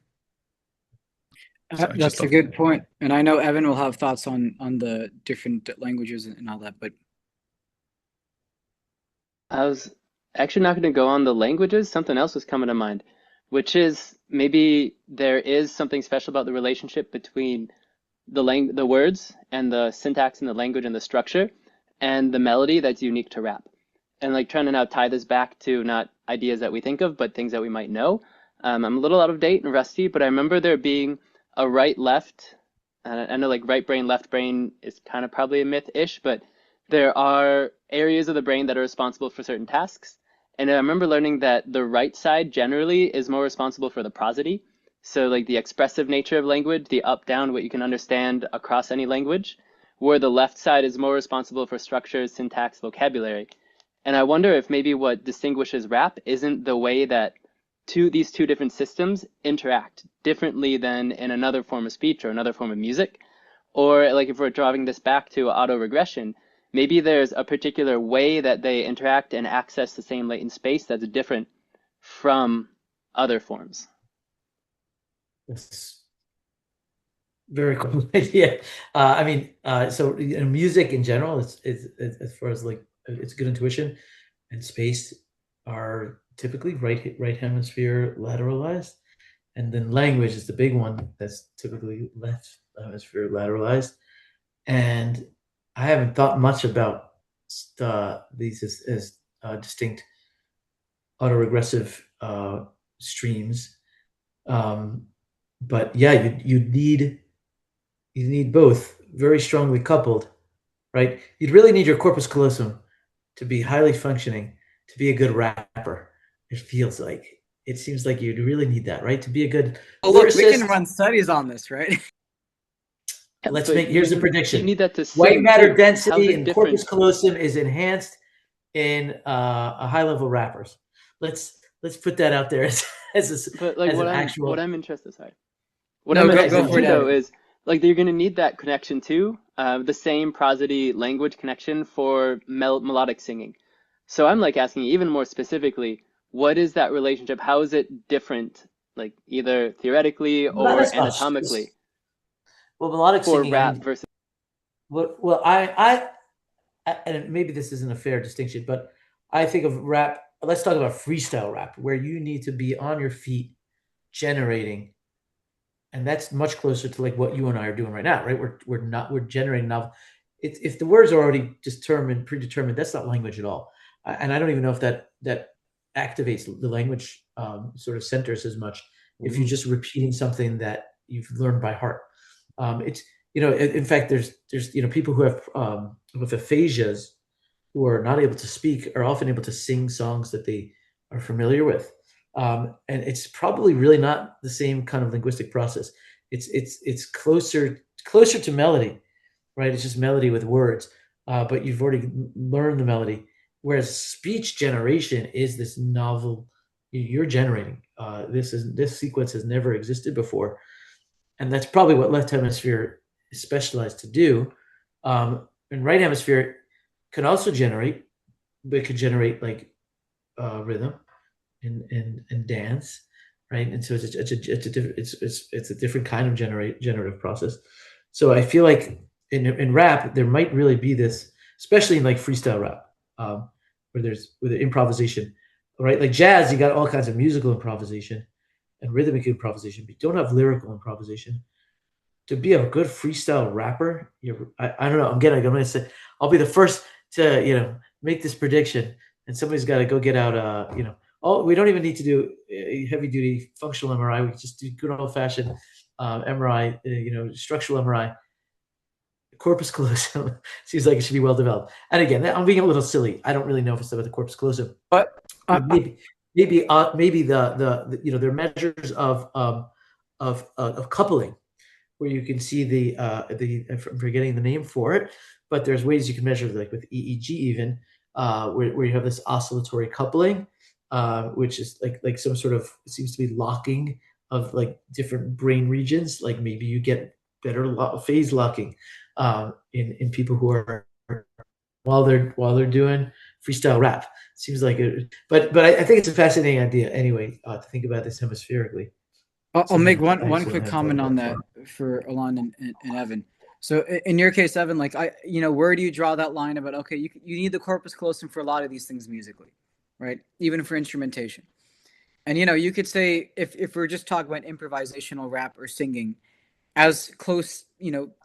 So That's a good point. And I know Evan will have thoughts on the different languages and all that, but I was actually not going to go on the languages. Something else was coming to mind, which is maybe there is something special about the relationship between the words and the syntax and the language and the structure and the melody that's unique to rap. And like trying to now tie this back to not ideas that we think of, but things that we might know. I'm a little out of date and rusty, but I remember there being a right left. I know like right brain, left brain is kind of probably a myth-ish, but there are areas of the brain that are responsible for certain tasks. And I remember learning that the right side generally is more responsible for the prosody. So like the expressive nature of language, the up, down, what you can understand across any language, where the left side is more responsible for structure, syntax, vocabulary. And I wonder if maybe what distinguishes rap isn't the way that these two different systems interact differently than in another form of speech or another form of music. Or like if we're drawing this back to autoregression, maybe there's a particular way that they interact and access the same latent space that's different from other forms. It's very cool idea. I mean, so music in general, it's as far as like it's good intuition and space are typically right hemisphere lateralized, and then language is the big one that's typically left hemisphere lateralized. And I haven't thought much about these as distinct autoregressive streams. But yeah, you need both very strongly coupled, right? You'd really need your corpus callosum to be highly functioning to be a good rapper. It seems like you'd really need that, right? To be a good look, we can run studies on this, right? Here's a prediction. You need that to white matter density in corpus callosum is enhanced in a high level rappers. Let's put that out there as what I'm interested in though is like you're going to need that connection too, the same prosody language connection for melodic singing. So I'm like asking even more specifically, what is that relationship? How is it different, like either theoretically or anatomically? Well, melodic for singing, rap versus. Well, I and maybe this isn't a fair distinction, but I think of rap. Let's talk about freestyle rap, where you need to be on your feet, generating, and that's much closer to like what you and I are doing right now, right? We're generating novel. If the words are already predetermined, that's not language at all, and I don't even know if that activates the language sort of centers as much. If you're just repeating something that you've learned by heart. It's in fact, there's people who have with aphasias who are not able to speak are often able to sing songs that they are familiar with, and it's probably really not the same kind of linguistic process. It's closer to melody, right? It's just melody with words, but you've already learned the melody. Whereas speech generation is this novel you're generating. This sequence has never existed before. And that's probably what left hemisphere is specialized to do. And right hemisphere can also generate, but it could generate like rhythm and dance, right? And so it's a different kind of generative process. So I feel like in rap there might really be this, especially in like freestyle rap, where there's with the improvisation, right? Like jazz, you got all kinds of musical improvisation. and rhythmic improvisation, but you don't have lyrical improvisation. To be a good freestyle rapper, I don't know. I'm gonna say I'll be the first to make this prediction, and somebody's got to go get out. Oh, we don't even need to do heavy duty functional MRI. We can just do good old fashioned MRI. Structural MRI. Corpus callosum seems like it should be well developed. And again, I'm being a little silly. I don't really know if it's about the corpus callosum, But maybe the there are measures of coupling where you can see the I'm forgetting the name for it, but there's ways you can measure, like with EEG even, where you have this oscillatory coupling, which is like some sort of, it seems to be locking of like different brain regions. Like maybe you get better phase locking in people who are while they're doing freestyle rap. Seems like it, but I think it's a fascinating idea anyway, to think about this hemispherically. I'll make one Actually quick hadn't thought comment about on it that before. for Elan and Evan. So in your case, Evan, like where do you draw that line about, okay, you need the corpus callosum for a lot of these things musically, right? Even for instrumentation. And you could say if we're just talking about improvisational rap or singing as close,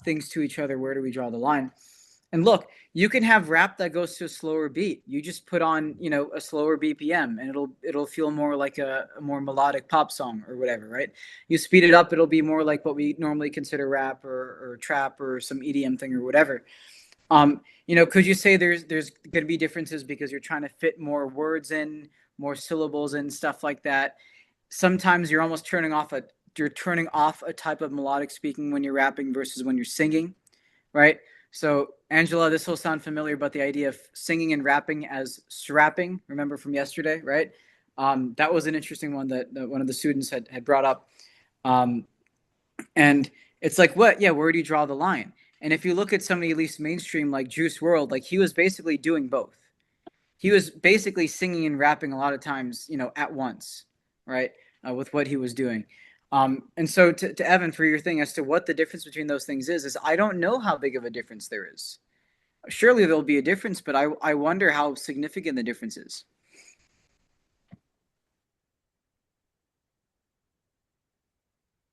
things to each other, where do we draw the line? And look, you can have rap that goes to a slower beat. You just put on, a slower BPM, and it'll feel more like a more melodic pop song or whatever, right? You speed it up, it'll be more like what we normally consider rap or trap or some EDM thing or whatever. Could you say there's going to be differences because you're trying to fit more words in, more syllables and stuff like that? Sometimes you're turning off a type of melodic speaking when you're rapping versus when you're singing, right? So, Angela, this will sound familiar, but the idea of singing and rapping as strapping, remember from yesterday, right? That was an interesting one that one of the students had brought up. And it's like, what? Yeah, where do you draw the line? And if you look at somebody at least mainstream like Juice World, like he was basically doing both. He was basically singing and rapping a lot of times, at once, right? With what he was doing. And so to Evan, for your thing as to what the difference between those things is I don't know how big of a difference there is. Surely there'll be a difference, but I wonder how significant the difference is.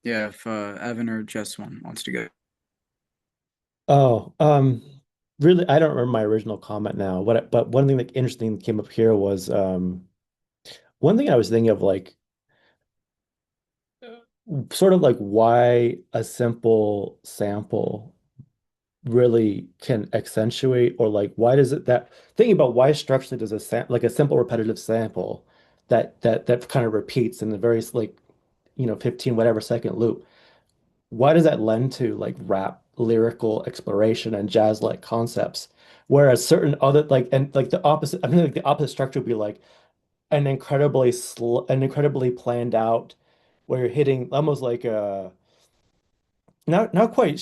Yeah, if Evan or Jess wants to go. Oh, really, I don't remember my original comment now. But one thing that interesting came up here was one thing I was thinking of, like sort of like why a simple sample really can accentuate, or like why does it that thinking about why structurally does like a simple repetitive sample that kind of repeats in a very like 15 whatever second loop, why does that lend to like rap lyrical exploration and jazz like concepts, whereas certain other like and like the opposite, I mean, like the opposite structure would be like an incredibly planned out, where you're hitting almost like a not quite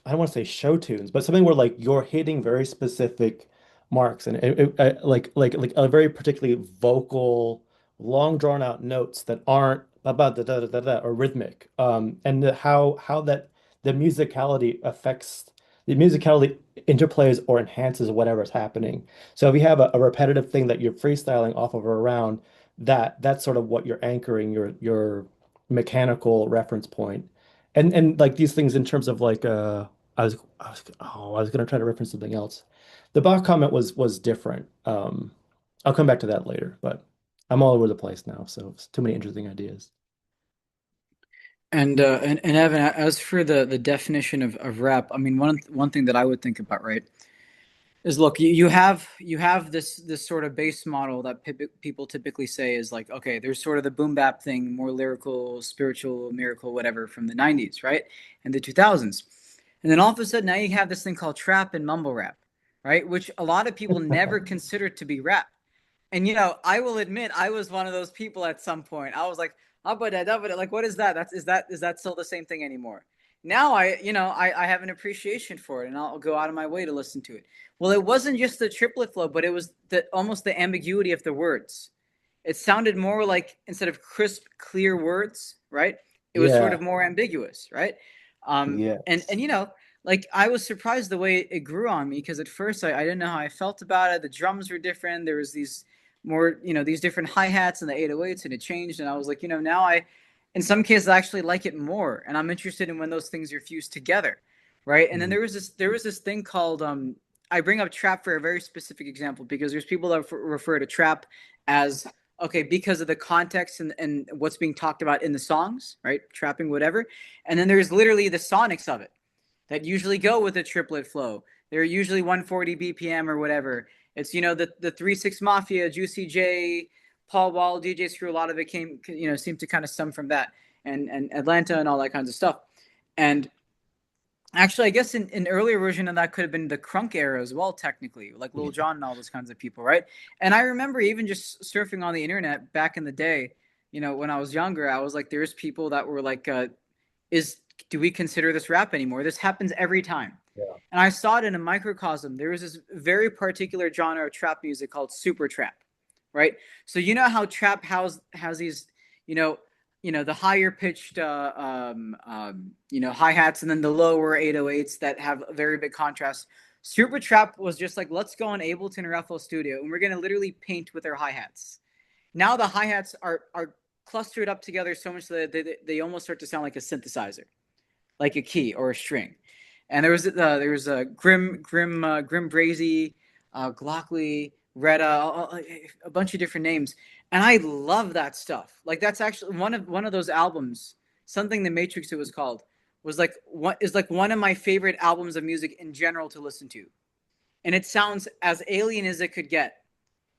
I don't want to say show tunes, but something where like you're hitting very specific marks, and like a very particularly vocal, long drawn out notes that aren't about da da da da da or rhythmic. And how that the musicality interplays or enhances whatever's happening. So if you have a repetitive thing that you're freestyling off of or around, that's sort of what you're anchoring your mechanical reference point. And like these things in terms of like I was gonna try to reference something else. The Bach comment was different. I'll come back to that later, but I'm all over the place now, so it's too many interesting ideas. And Evan, as for the definition of rap, I mean, one thing that I would think about, right, is look, you have this sort of base model that people typically say is like, okay, there's sort of the boom bap thing, more lyrical, spiritual, miracle, whatever, from the 90s, right, and the 2000s. And then all of a sudden now you have this thing called trap and mumble rap, right, which a lot of people never considered to be rap. And I will admit I was one of those people at some point. I was like, like, what is that? Is that still the same thing anymore? Now I have an appreciation for it, and I'll go out of my way to listen to it. Well, it wasn't just the triplet flow, but it was almost the ambiguity of the words. It sounded more like, instead of crisp, clear words, right? It was sort Yeah, of more ambiguous, right? And yes. like, I was surprised the way it grew on me, because at first I didn't know how I felt about it. The drums were different. There was these more, these different hi-hats and the 808s, and it changed. And I was like, now In some cases, I actually like it more, and I'm interested in when those things are fused together, right? And then there was this thing called I bring up trap for a very specific example because there's people that refer to trap as okay because of the context and what's being talked about in the songs, right? Trapping, whatever. And then there's literally the sonics of it that usually go with a triplet flow. They're usually 140 BPM or whatever. It's the 3-6 Mafia, Juicy J, Paul Wall, DJ Screw. A lot of it seemed to kind of stem from that, and Atlanta and all that kinds of stuff. And actually, I guess in earlier version of that could have been the crunk era as well, technically, like Lil Jon and all those kinds of people, right? And I remember even just surfing on the internet back in the day, when I was younger, I was like, there's people that were like, do we consider this rap anymore? This happens every time. Yeah. And I saw it in a microcosm. There was this very particular genre of trap music called super trap, right? So you know how trap has these, the higher pitched, hi-hats and then the lower 808s that have a very big contrast. Super trap was just like, let's go on Ableton or FL Studio and we're going to literally paint with our hi-hats. Now the hi-hats are clustered up together so much that they almost start to sound like a synthesizer, like a key or a string. And there was a Grim Brazy, Glockley, Retta, a bunch of different names, and I love that stuff. Like that's actually one of those albums. Something the Matrix it was called was like one of my favorite albums of music in general to listen to, and it sounds as alien as it could get.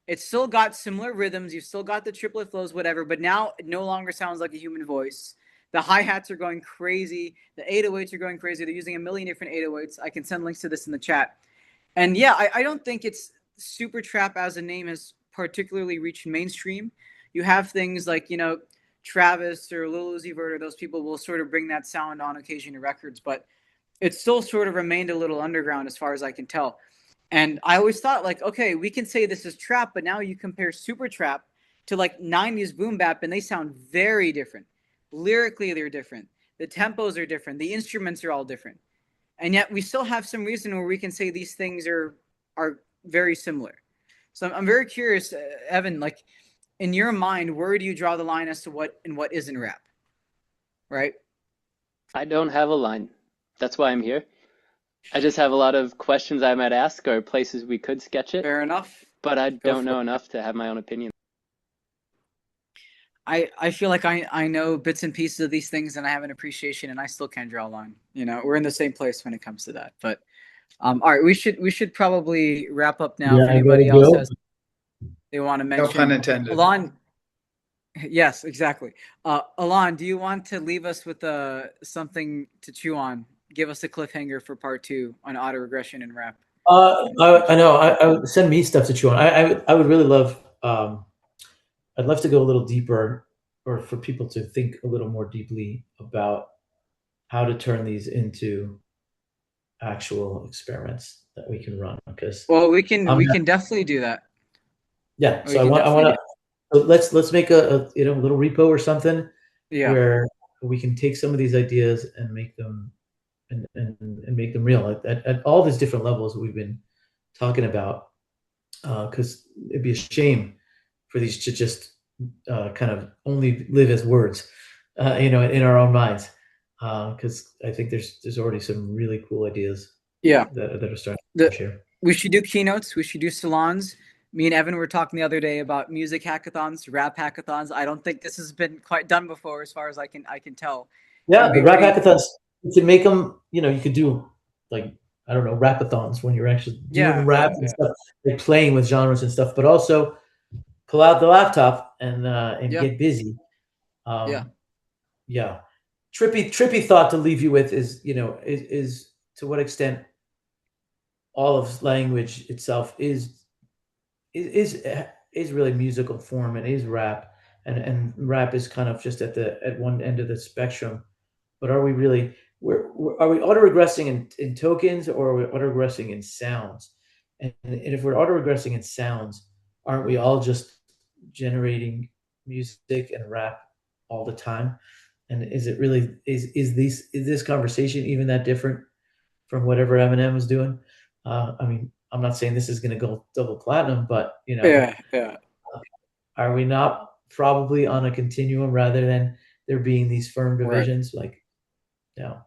It's still got similar rhythms. You've still got the triplet flows, whatever, but now it no longer sounds like a human voice. The hi-hats are going crazy. The 808s are going crazy. They're using a million different 808s. I can send links to this in the chat. And yeah, I don't think it's super trap as a name has particularly reached mainstream. You have things like, Travis or Lil Uzi Vert or those people will sort of bring that sound on occasion to records, but it's still sort of remained a little underground as far as I can tell. And I always thought like, okay, we can say this is trap, but now you compare super trap to like 90s boom bap and they sound very different. Lyrically, they're different. The tempos are different. The instruments are all different. And yet we still have some reason where we can say these things are very similar. So I'm very curious, Evan, like in your mind, where do you draw the line as to what and what isn't rap? Right? I don't have a line. That's why I'm here. I just have a lot of questions I might ask or places we could sketch it. Fair enough. But I don't know enough to have my own opinion. I feel like I know bits and pieces of these things and I have an appreciation and I still can't draw a line. We're in the same place when it comes to that. But all right, we should probably wrap up now. If anybody else has they want to mention. No pun intended. Elan, yes, exactly. Elan, do you want to leave us with something to chew on? Give us a cliffhanger for part 2 on autoregression and rap. I know. I would send me stuff to chew on. I would really love. I'd love to go a little deeper, or for people to think a little more deeply about how to turn these into actual experiments that we can run. Because we can definitely do that. Yeah. So I want to. So let's make a little repo or something. Yeah. Where we can take some of these ideas and make them and make them real at all these different levels that we've been talking about. Because it'd be a shame for these to just kind of only live as words, in our own minds. Because I think there's already some really cool ideas. Yeah. That are starting to share. We should do keynotes. We should do salons. Me and Evan were talking the other day about music hackathons, rap hackathons. I don't think this has been quite done before, as far as I can tell. Yeah, the rap hackathons. You can make them. You could do like, I don't know, rapathons when you're actually doing rap and stuff, like playing with genres and stuff, but also pull out the laptop and get busy. Yeah. Trippy thought to leave you with is to what extent all of language itself is really musical form and is rap, and rap is kind of just at one end of the spectrum. But are we really? Are we autoregressing in tokens, or are we autoregressing in sounds? And if we're autoregressing in sounds, aren't we all just generating music and rap all the time? And is it really is this conversation even that different from whatever Eminem was doing? I mean, I'm not saying this is going to go double platinum, but yeah. Are we not probably on a continuum rather than there being these firm Right. divisions. Like, no.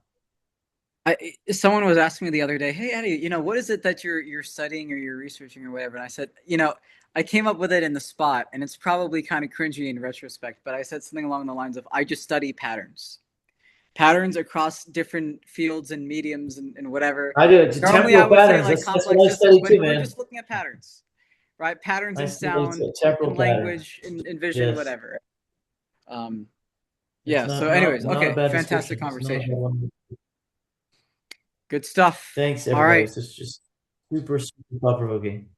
Someone was asking me the other day, "Hey Eddie, what is it that you're studying or you're researching or whatever?" And I said, I came up with it in the spot, and it's probably kind of cringy in retrospect, but I said something along the lines of, "I just study patterns across different fields and mediums and whatever." I do it. Normally, I Temporal would say patterns. like That's complex what I systems, study but too, we're man. just looking at patterns, right? Patterns I in study sound, temporal in patterns. language, in vision, Yes. whatever. It's Yeah. So, anyways, not a okay, bad fantastic description. It's not a bad conversation. one. Good stuff. Thanks, All everybody. right. This is just super, super thought-provoking.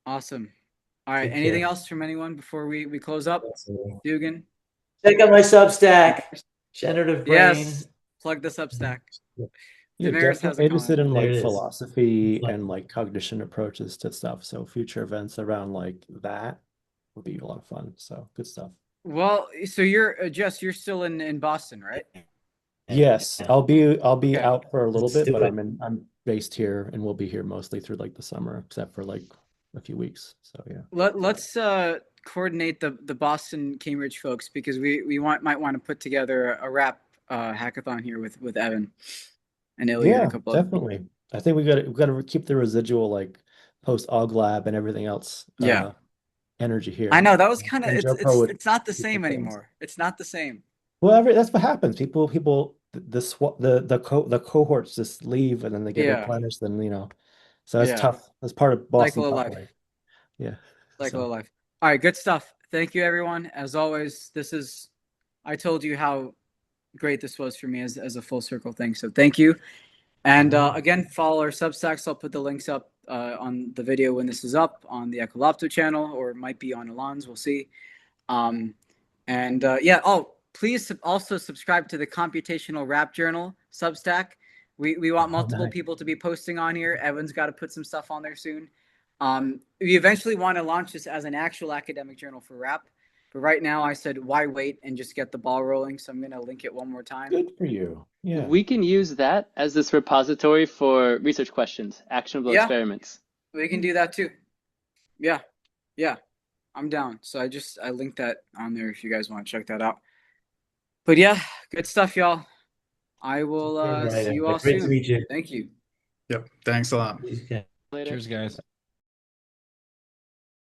Awesome. All right. Take Anything care. else from anyone before we close up? Dugan? Check out my Substack, Generative Brain. Yes. Plug the Substack. You're Damaris has a definitely interested comment. in There like it is. philosophy and like cognition approaches to stuff. So future events around like that would be a lot of fun. So good stuff. Well, so you're Jess, you're still in Boston, right? Yes, I'll be Okay. out for a little Let's bit, do but it. I'm based here and we'll be here mostly through like the summer, except for like a few weeks. So yeah. Let's coordinate the Boston Cambridge folks, because we might want to put together a rap hackathon here with Evan and Ilya and a Yeah, couple other people. definitely. I think we got to keep the residual like post Aug Lab and everything else Yeah. energy here. I know that was kind of And Joe Pro would it's not the keep the same things. anymore. It's not the same. Well, that's what happens. People, the cohorts just leave and then they get Yeah. replenished. Then. So that's Yeah. tough. That's part of Boston Cycle of tough life. life. Yeah. Cycle of So life. All right, good stuff. Thank you, everyone. As always, I told you how great this was for me as a full circle thing. So thank you. And again, follow our Substacks. I'll put the links up on the video when this is up on the Ekkolápto channel, or it might be on Elan's. We'll see. Please also subscribe to the Computational Rap Journal Substack. We want multiple nice. people to be posting on here. Evan's got to put some stuff on there soon. We eventually want to launch this as an actual academic journal for rap. But right now, I said, why wait and just get the ball rolling? So I'm going to link it one more time. Good for you. Yeah. We can use that as this repository for research questions, actionable experiments. We can do that too. Yeah. I'm down. So I linked that on there if you guys want to check that out. But yeah, good stuff, y'all. I will see you all Great to soon. meet you. Thank you. Yep. Thanks a lot. Later. Cheers, guys.